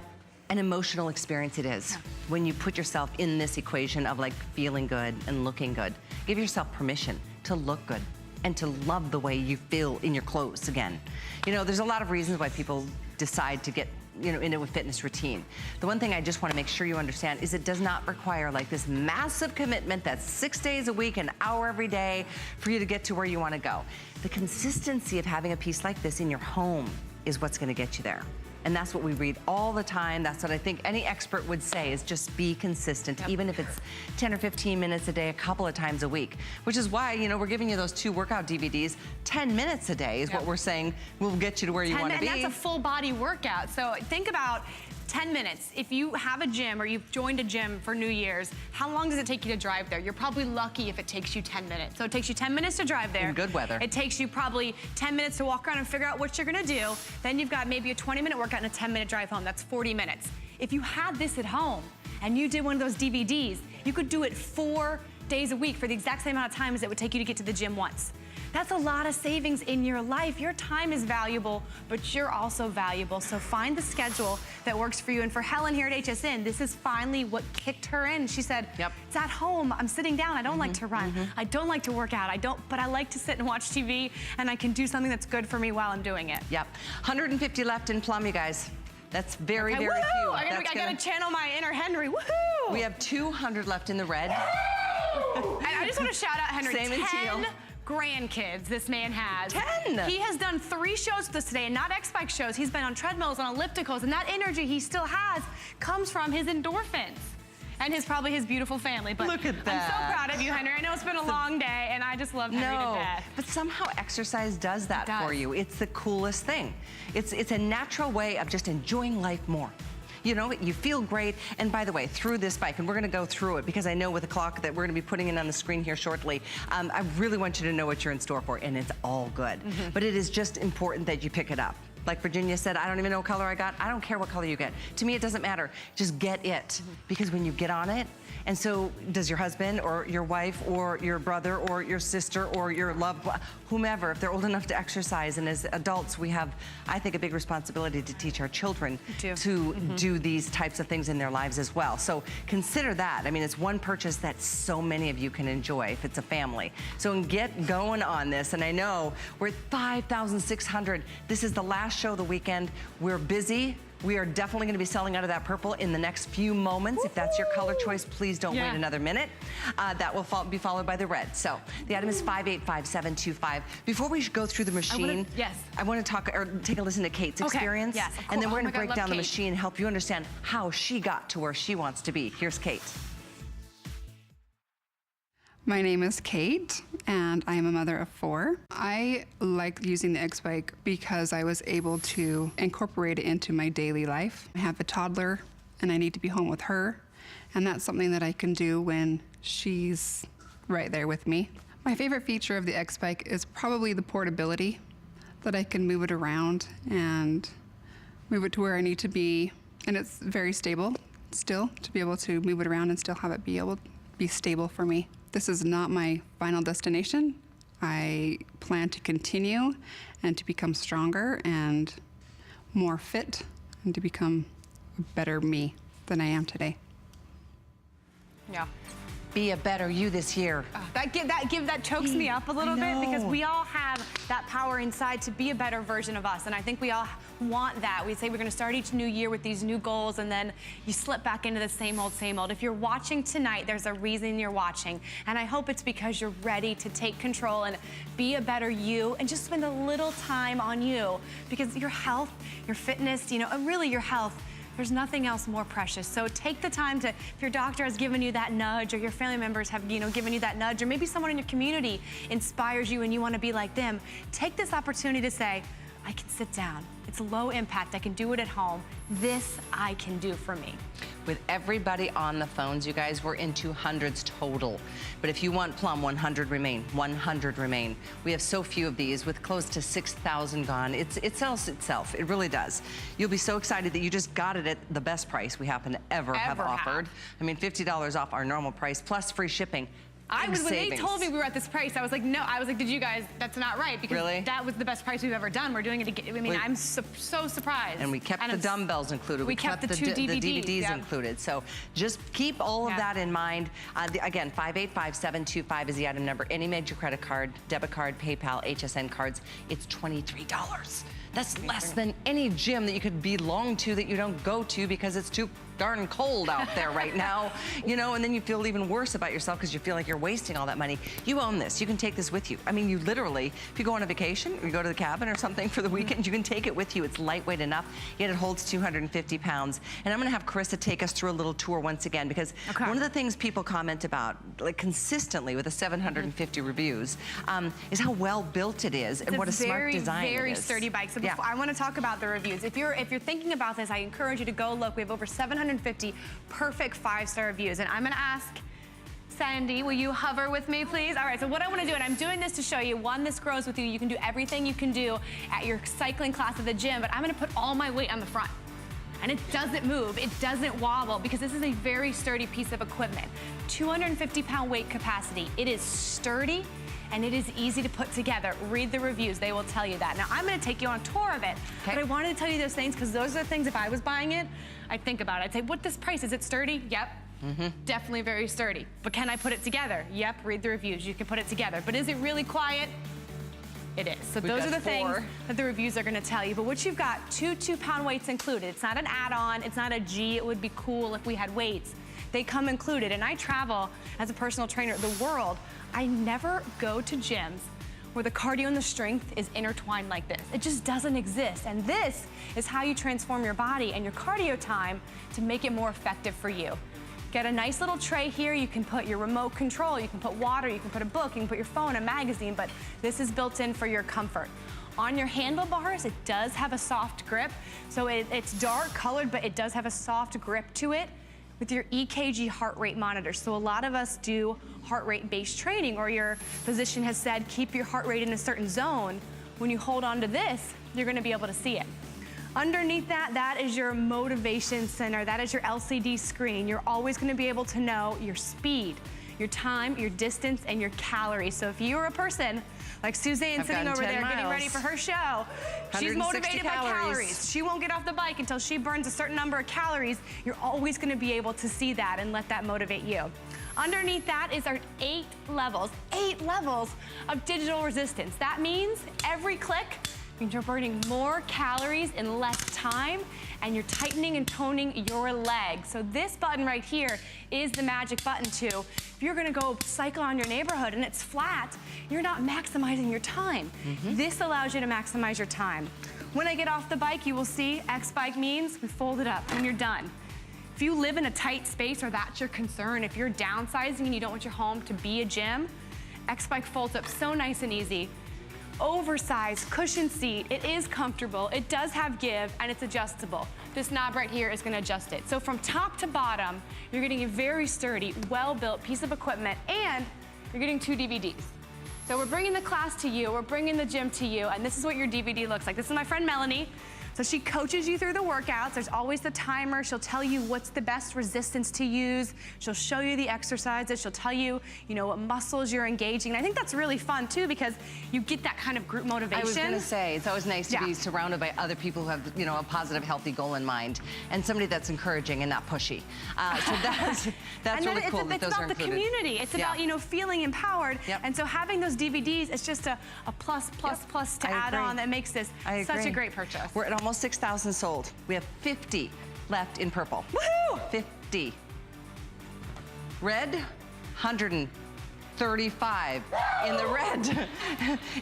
an emotional experience it is when you put yourself in this equation of like feeling good and looking good. Give yourself permission to look good and to love the way you feel in your clothes again. You know, there's a lot of reasons why people decide to get into a fitness routine. The one thing I just want to make sure you understand is it does not require like this massive commitment that's 6 days a week, an hour every day for you to get to where you want to go. The consistency of having a piece like this in your home is what's going to get you there. And that's what we read all the time. That's what I think any expert would say, is just be consistent, even if it's 10 or 15 minutes a day, a couple of times a week, which is why, we're giving you those 2 workout DVDs. 10 minutes a day is what we're saying will get you to where you want to be. And that's a full body workout. So think about 10 minutes. If you have a gym or you've joined a gym for New Year's, how long does it take you to drive there? You're probably lucky if it takes you 10 minutes. So it takes you 10 minutes to drive there. In good weather. It takes you probably 10 minutes to walk around and figure out what you're gonna do. Then you've got maybe a 20-minute workout and a 10-minute drive home. That's 40 minutes. If you had this at home and you did one of those DVDs, you could do it 4 days a week for the exact same amount of time as it would take you to get to the gym once. That's a lot of savings in your life. Your time is valuable, but you're also valuable. So find the schedule that works for you. And for Helen here at HSN, this is finally what kicked her in. She said, it's at home, I'm sitting down, I don't like to run, I don't like to work out, but I like to sit and watch TV, and I can do something that's good for me while I'm doing it. 150 left in Plum, you guys. That's very, very few. I gotta channel my inner Henry, woohoo! We have 200 left in the red. I just want to shout out Henry. Same in teal. Grandkids this man has. 10! He has done 3 shows with us today, and not X-Bike shows. He's been on treadmills, on ellipticals, and that energy he still has comes from his endorphins. And probably his beautiful family. But look at that. I'm so proud of you, Henry. I know it's been a long day, and I just love Henry to death. But somehow exercise does that for you. It's the coolest thing. It's a natural way of just enjoying life more. You feel great. And by the way, through this bike, and we're gonna go through it because I know with the clock that we're gonna be putting it on the screen here shortly, I really want you to know what you're in store for, and it's all good. But it is just important that you pick it up. Like Virginia said, I don't even know what color I got. I don't care what color you get. To me, it doesn't matter. Just get it. Because when you get on it, and so does your husband or your wife or your brother or your sister or your loved one, whomever, if they're old enough to exercise. And as adults, we have, I think, a big responsibility to teach our children to do these types of things in their lives as well. So consider that. I mean, it's one purchase that so many of you can enjoy if it's a family. So get going on this. And I know we're at 5,600. This is the last show of the weekend. We're busy. We are definitely going to be selling out of that purple in the next few moments. If that's your color choice, please don't wait another minute. That will be followed by the red. So the item is 585725. Before we go through the machine, I want to talk or take a listen to Kate's experience. Yes, of and then we're course. going to break down the machine and help you understand how she got to where she wants to be. Here's Kate. My name is Kate, and I am a mother of 4. I like using the X-Bike because I was able to incorporate it into my daily life. I have a toddler, and I need to be home with her, and that's something that I can do when she's right there with me. My favorite feature of the X-Bike is probably the portability, that I can move it around and move it to where I need to be, and it's very stable still, to be able to move it around and still have it be able to be stable for me. This is not my final destination. I plan to continue and to become stronger and more fit and to become a better me than I am today. Be a better you this year. That chokes me up a little bit, because we all have that power inside to be a better version of us. And I think we all want that. We say we're gonna start each new year with these new goals, and then you slip back into the same old, same old. If you're watching tonight, there's a reason you're watching. And I hope it's because you're ready to take control and be a better you and just spend a little time on you. Because your health, your fitness, and really your health There's nothing else more precious. So take the time to, if your doctor has given you that nudge, or your family members have, given you that nudge, or maybe someone in your community inspires you and you want to be like them, take this opportunity to say, I can sit down. It's low impact. I can do it at home. This I can do for me. With everybody on the phones, you guys, we're into hundreds total. But if you want Plum, 100 remain. 100 remain. We have so few of these with close to 6,000 gone. It sells itself. It really does. You'll be so excited that you just got it at the best price we happen to ever have offered. I mean, $50 off our normal price plus free shipping. When they told me we were at this price, I was like, no. I was like, did you guys? That's not right, because that was the best price we've ever done. We're doing it again. I mean, I'm so surprised. And we kept the dumbbells included. We kept the 2 DVDs included. So just keep all of that in mind. Again, 585725 is the item number. Any major credit card, debit card, PayPal, HSN cards, it's $23. That's less than any gym that you could belong to that you don't go to because it's too darn cold out there right now, and then you feel even worse about yourself because you feel like you're wasting all that money. You own this. You can take this with you. I mean, you literally, if you go on a vacation or you go to the cabin or something for the weekend, you can take it with you. It's lightweight enough, yet it holds 250 pounds. And I'm gonna have Carissa take us through a little tour once again, because one of the things people comment about, like consistently with the 750 reviews, is how well built it is and what a smart design it is. Very sturdy bike. So before, I wanna talk about the reviews. If you're thinking about this, I encourage you to go look. We have over 750 perfect 5-star reviews. And I'm gonna ask Sandy, will you hover with me, please? All right, so what I wanna do, and I'm doing this to show you, one, this grows with you. You can do everything you can do at your cycling class at the gym, but I'm gonna put all my weight on the front. And it doesn't move, it doesn't wobble, because this is a very sturdy piece of equipment. 250-pound weight capacity. It is sturdy, and it is easy to put together. Read the reviews, they will tell you that. Now, I'm gonna take you on a tour of it, but I wanted to tell you those things because those are the things, if I was buying it, I'd think about it. I'd say, what this price? Is it sturdy? Yep. Definitely very sturdy. But can I put it together? Yep, read the reviews, you can put it together. But is it really quiet? It is. So those are the things that the reviews are gonna tell you. But what you've got, 2 2-pound weights included. It's not an add-on, it's not a G. It would be cool if we had weights. They come included. And I travel as a personal trainer the world. I never go to gyms where the cardio and the strength is intertwined like this. It just doesn't exist. And this is how you transform your body and your cardio time to make it more effective for you. Get a nice little tray here. You can put your remote control, you can put water, you can put a book, you can put your phone, a magazine, but this is built in for your comfort. On your handlebars, it does have a soft grip. So it's dark colored, but it does have a soft grip to it with your EKG heart rate monitor. So a lot of us do heart rate based training, or your physician has said, keep your heart rate in a certain zone. When you hold on to this, you're gonna be able to see it. Underneath that, that is your motivation center. That is your LCD screen. You're always gonna be able to know your speed, your time, your distance, and your calories. So if you're a person like Suzanne sitting over there getting ready for her show, she's motivated by calories. She won't get off the bike until she burns a certain number of calories. You're always gonna be able to see that and let that motivate you. Underneath that is our 8 levels of digital resistance. That means every click means you're burning more calories in less time, and you're tightening and toning your leg. So this button right here is the magic button too. If you're gonna go cycle on your neighborhood and it's flat, you're not maximizing your time. This allows you to maximize your time. When I get off the bike, you will see X-Bike means we fold it up when you're done. If you live in a tight space or that's your concern, if you're downsizing and you don't want your home to be a gym, X-Bike folds up so nice and easy. Oversized cushion seat, it is comfortable, it does have give, and it's adjustable. This knob right here is gonna adjust it. So from top to bottom, you're getting a very sturdy, well-built piece of equipment, and you're getting 2 DVDs. So we're bringing the class to you, we're bringing the gym to you, and this is what your DVD looks like. This is my friend Melanie. So she coaches you through the workouts. There's always the timer. She'll tell you what's the best resistance to use. She'll show you the exercises. She'll tell you, what muscles you're engaging. And I think that's really fun too, because you get that kind of group motivation. I was gonna say, it's always nice to be surrounded by other people who have, a positive, healthy goal in mind, and somebody that's encouraging and not pushy. So that's really cool that those are included. It's about the community. It's about, feeling empowered. And so having those DVDs, it's just a plus to add on that makes this such a great purchase. We're at almost 6,000 sold. We have 50 left in purple. Woohoo! 50. Red, 135 in the red.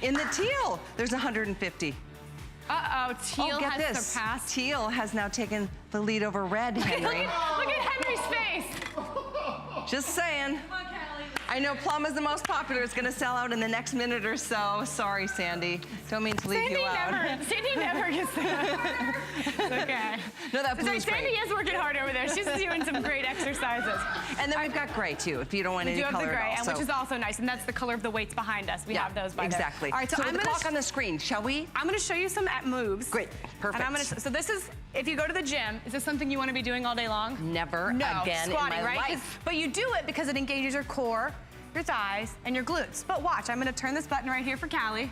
In the teal, there's 150. Uh-oh, teal get has this. surpassed. Teal has now taken the lead over red, Henry. Look at Henry's face. Just saying. I know plum is the most popular. It's gonna sell out in the next minute or so. Sorry, Sandy. Don't mean to leave you out. Sandy never gets there. It's okay. No, that blue's Sandy great. is working hard over there. She's doing some great exercises. And then we've got gray too, if you don't want We any do have color the gray, at all. and which is also nice, and that's the color of the weights behind us. We have those by there. Exactly. All right, so so I'm the gonna clock on the screen, shall we? I'm gonna show you some moves. Great, perfect. And I'm gonna, so this is, if you go to the gym, is this something you wanna be doing all day long? Never No, again squatting, in my right? life. But you do it because it engages your core, your thighs, and your glutes. But watch, I'm gonna turn this button right here for Callie.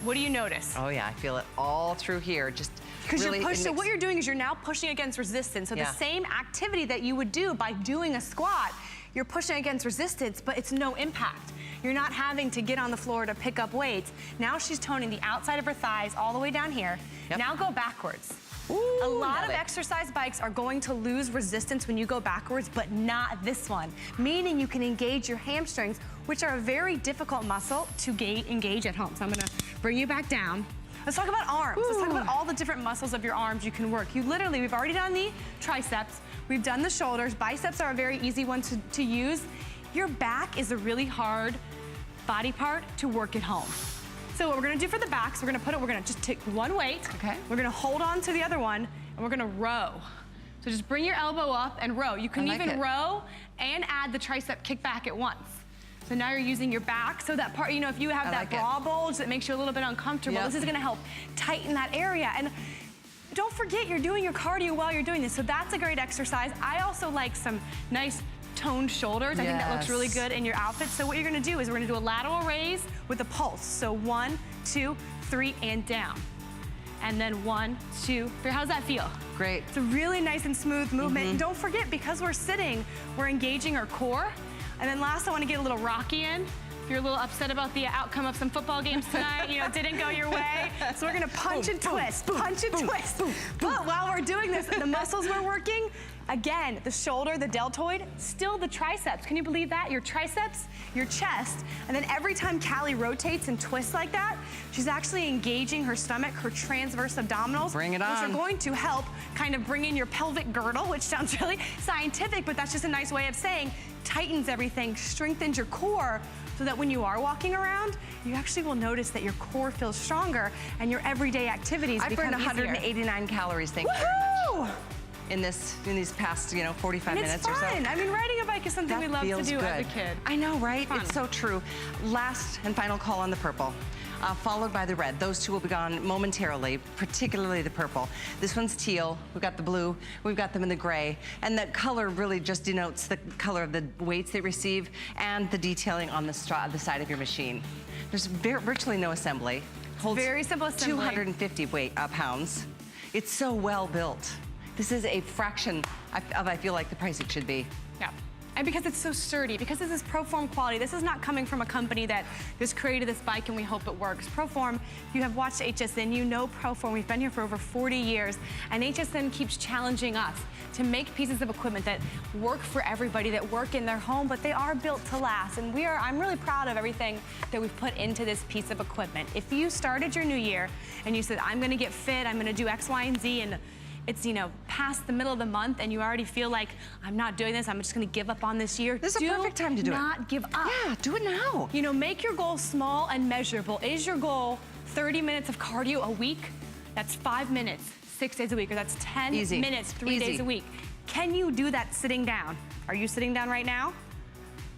What do you notice? Oh yeah, I feel it all through here. Just Because really, you're pushing, it so makes- what you're doing is you're now pushing against resistance. So Yeah. the same activity that you would do by doing a squat, you're pushing against resistance, but it's no impact. You're not having to get on the floor to pick up weights. Now she's toning the outside of her thighs all the way down here. Yep. Now go backwards. Ooh, A lot love of it. exercise bikes are going to lose resistance when you go backwards, but not this one. Meaning you can engage your hamstrings, which are a very difficult muscle to engage at home. So I'm gonna bring you back down. Let's talk about arms. Let's talk about all the different muscles of your arms you can work. You literally, we've already done the triceps, we've done the shoulders. Biceps are a very easy one to use. Your back is a really hard body part to work at home. So what we're gonna do for the backs, we're gonna just take one weight. Okay. We're gonna hold on to the other one, and we're gonna row. So just bring your elbow up and row. You can I like even it. row and add the tricep kickback at once. So now you're using your back. So that part, you know, if you have I that like it. bra bulge that makes you a little bit uncomfortable, Yep. this is gonna help tighten that area. And don't forget, you're doing your cardio while you're doing this. So that's a great exercise. I also like some nice toned shoulders. I think that looks really Yes. good in your outfit. So what you're gonna do is we're gonna do a lateral raise with a pulse. So 1, 2, 3, and down. And then 1, 2, 3. How's that feel? Great. It's a really nice and smooth movement. And don't forget, because we're sitting, we're engaging our core. And then last, I wanna get a little Rocky in. If you're a little upset about the outcome of some football games tonight, you know, it didn't go your way. So we're gonna punch and twist, punch and twist. But while we're doing this, the muscles we're working, again, the shoulder, the deltoid, still the triceps. Can you believe that? Your triceps, your chest, and then every time Callie rotates and twists like that, she's actually engaging her stomach, her transverse abdominals. Bring it Which on. are going to help kind of bring in your pelvic girdle, which sounds really scientific, but that's just a nice way of saying tightens everything, strengthens your core, so that when you are walking around, you actually will notice that your core feels stronger and your everyday activities I become burned easier. 189 calories, thank you very Woohoo! much. In these past, 45 And it's minutes or so. fun. I mean, riding a bike is something we love to feels do good. as a kid. I know, right? Fun. It's so true. Last and final call on the purple. Followed by the red. Those two will be gone momentarily, particularly the purple. This one's teal, we've got the blue, we've got them in the gray, and that color really just denotes the color of the weights they receive and the detailing on the side of your machine. There's virtually no assembly. Holds very simple assembly. 250 pounds. It's so well built. This is a fraction of, I feel like, the price it should be. Yeah. And because it's so sturdy, because this is ProForm quality, this is not coming from a company that just created this bike and we hope it works. ProForm, if you have watched HSN, you know ProForm. We've been here for over 40 years, and HSN keeps challenging us to make pieces of equipment that work for everybody, that work in their home, but they are built to last. And I'm really proud of everything that we've put into this piece of equipment. If you started your new year and you said, I'm gonna get fit, I'm gonna do X, Y, and Z, and it's, past the middle of the month and you already feel like, I'm not doing this, I'm just gonna give up on this year. This is a perfect time to do it. Do not give up. Yeah, do it now. Make your goal small and measurable. Is your goal 30 minutes of cardio a week? That's 5 minutes, 6 days a week, or that's 10 Easy. minutes, 3 days a week. Can you do that sitting down? Are you sitting down right now?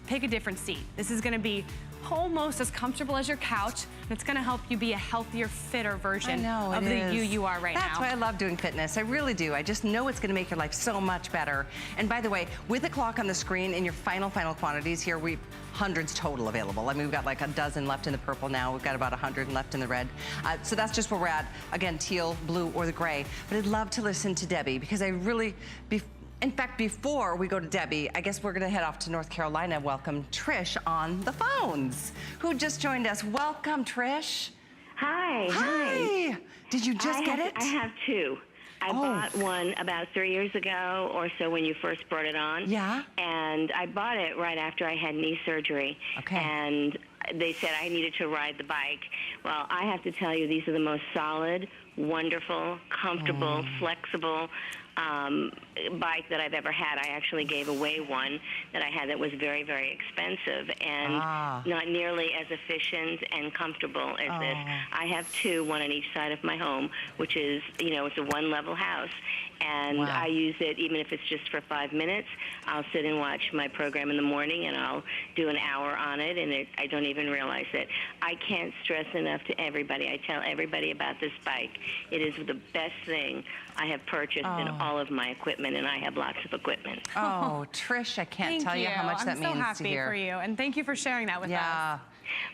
Pick a different seat. This is gonna be almost as comfortable as your couch, and it's gonna help you be a healthier, fitter version of the you are right now. That's why I love doing fitness. I really do. I just know it's gonna make your life so much better. And by the way, with the clock on the screen in your final quantities here, we've hundreds total available. I mean, we've got like a dozen left in the purple now. We've got about 100 left in the red. So that's just where we're at. Again, teal, blue, or the gray. But I'd love to listen to Debbie because I really, in fact, before we go to Debbie, I guess we're gonna head off to North Carolina. Welcome Trish on the phones, who just joined us. Welcome, Trish. Hi. Hi. Did you just get it? I have two. I bought one about 3 years ago or so when you first brought it on. Yeah. And I bought it right after I had knee surgery. Okay. And they said I needed to ride the bike. Well, I have to tell you, these are the most solid, wonderful, comfortable, flexible bike that I've ever had. I actually gave away one that I had that was very, very expensive and not nearly as efficient and comfortable as this. I have two, one on each side of my home, which is, you know, it's a one-level house. And I use it even if it's just for 5 minutes. I'll sit and watch my program in the morning, and I'll do an hour on it, and I don't even realize it. I can't stress enough to everybody. I tell everybody about this bike. It is the best thing I have purchased in all of my equipment, and I have lots of equipment. Oh, Trish, I can't tell you how much that means to hear. I'm so happy for you, and thank you for sharing that with us.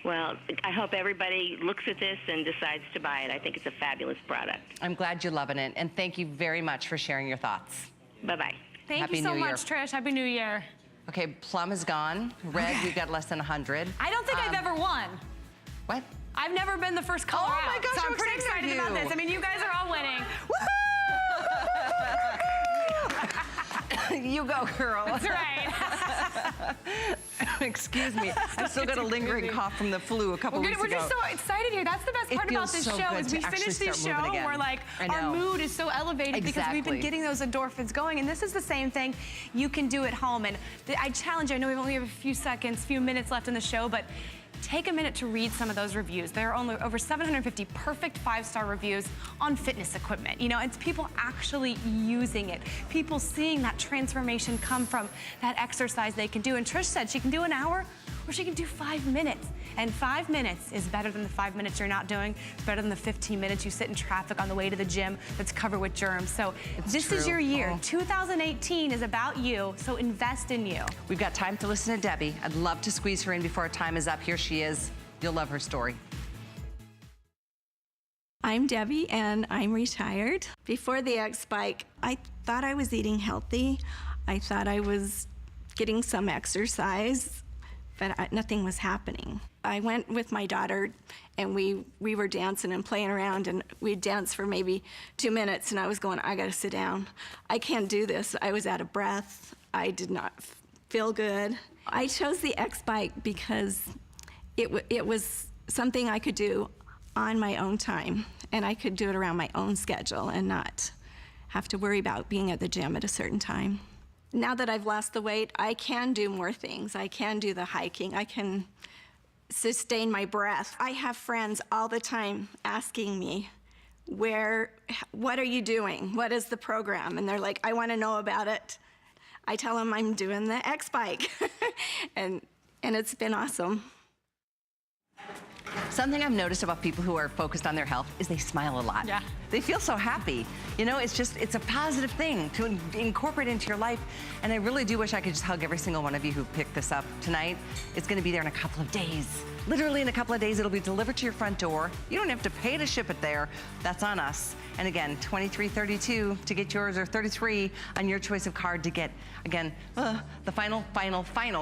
Well, I hope everybody looks at this and decides to buy it. I think it's a fabulous product. I'm glad you're loving it, and thank you very much for sharing your thoughts. Bye-bye. Thank you so much, Trish. Happy New Year. Okay, plum is gone. Red, we've got less than 100. I don't think I've ever won. What? I've never been the first color out. Oh my gosh, so I'm I'm pretty excited about this. I mean, you guys are all winning. You go, girl. That's right. Excuse me. I've still got a lingering cough from the flu a couple weeks ago. We're just so excited here. That's the best part about this show is we finish this show and we're like, our mood is so elevated because we've been getting those endorphins going. And this is the same thing you can do at home. And I challenge you, I know we only have a few minutes left in the show, but take a minute to read some of those reviews. There are only over 750 perfect 5-star reviews on fitness equipment. You know, it's people actually using it. People seeing that transformation come from that exercise they can do. And Trish said she can do an hour or she can do 5 minutes. And 5 minutes is better than the 5 minutes you're not doing. It's better than the 15 minutes you sit in traffic on the way to the gym that's covered with germs. So this is your year. 2018 is about you, so invest in you. We've got time to listen to Debbie. I'd love to squeeze her in before our time is up. Here she is. You'll love her story. I'm Debbie, and I'm retired. Before the X-Bike, I thought I was eating healthy. I thought I was getting some exercise, but nothing was happening. I went with my daughter, and we were dancing and playing around, and we'd dance for maybe 2 minutes, and I was going, I gotta sit down. I can't do this. I was out of breath. I did not feel good. I chose the X-Bike because it was something I could do on my own time, and I could do it around my own schedule and not have to worry about being at the gym at a certain time. Now that I've lost the weight, I can do more things. I can do the hiking. I can sustain my breath. I have friends all the time asking me, what are you doing? What is the program? And they're like, I want to know about it. I tell them I'm doing the X-Bike, and it's been awesome. Something I've noticed about people who are focused on their health is they smile a lot. Yeah. They feel so happy. You know, it's a positive thing to incorporate into your life. And I really do wish I could just hug every single one of you who picked this up tonight. It's gonna be there in a couple of days. Literally in a couple of days, it'll be delivered to your front door. You don't have to pay to ship it there. That's on us. And again, $23.32 to get yours, or $33 on your choice of card to get, again, the final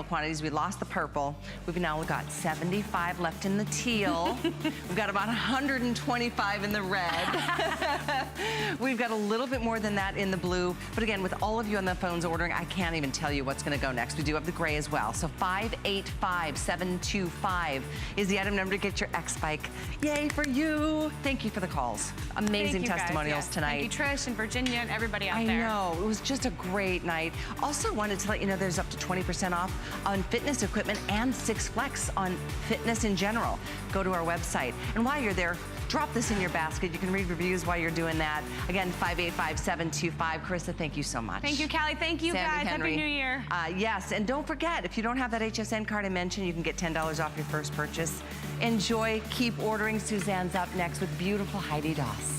quantities. We lost the purple. We've now got 75 left in the teal. We've got about 125 in the red. We've got a little bit more than that in the blue. But again, with all of you on the phones ordering, I can't even tell you what's gonna go next. We do have the gray as well. So 585725 is the item number to get your X-Bike. Yay for you. Thank you for the calls. Amazing testimonials tonight. Thank you, Trish and Virginia and everybody out there. I know, it was just a great night. Also wanted to let you know there's up to 20% off on fitness equipment and 6 Flex on fitness in general. Go to our website. And while you're there, drop this in your basket. You can read reviews while you're doing that. Again, 585725. Carissa, thank you so much. Thank you, Callie. Thank you, Sandy guys. Henry. Happy New Year. Yes, and don't forget, if you don't have that HSN card I mentioned, you can get $10 off your first purchase. Enjoy. Keep ordering. Suzanne's up next with beautiful Heidi Doss.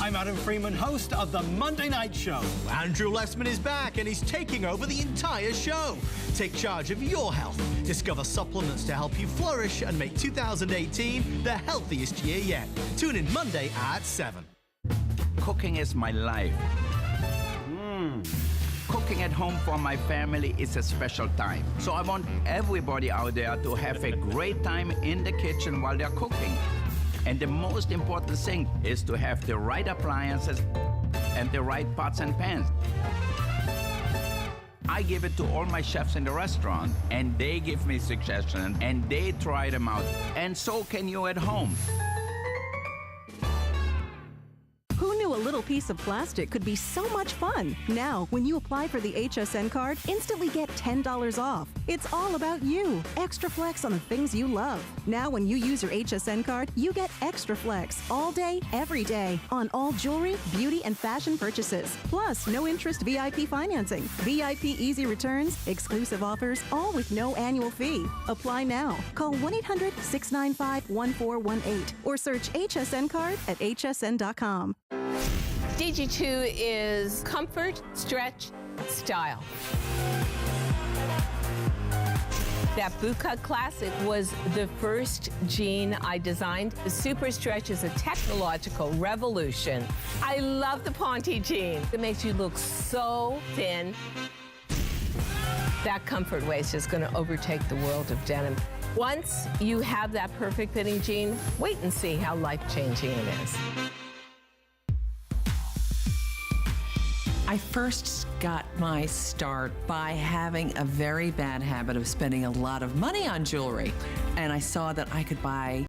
I'm Adam Freeman, host of the Monday Night Show. Andrew Lessman is back and he's taking over the entire show. Take charge of your health. Discover supplements to help you flourish and make 2018 the healthiest year yet. Tune in Monday at 7. Cooking is my life. Cooking at home for my family is a special time. So I want everybody out there to have a great time in the kitchen while they're cooking. And the most important thing is to have the right appliances and the right pots and pans. I give it to all my chefs in the restaurant, and they give me suggestions, and they try them out. And so can you at home. Who knew a little piece of plastic could be so much fun? Now, when you apply for the HSN card, instantly get $10 off. It's all about you. Extra flex on the things you love. Now, when you use your HSN card, you get extra flex all day, every day on all jewelry, beauty, and fashion purchases. Plus, no interest VIP financing, VIP easy returns, exclusive offers, all with no annual fee. Apply now. Call 1-800-695-1418 or search HSN card at hsn.com. DG2 is comfort, stretch, style. That bootcut classic was the first jean I designed. The Super Stretch is a technological revolution. I love the Ponte jean. It makes you look so thin. That comfort waist is going to overtake the world of denim. Once you have that perfect fitting jean, wait and see how life-changing it is. I first got my start by having a very bad habit of spending a lot of money on jewelry. And I saw that I could buy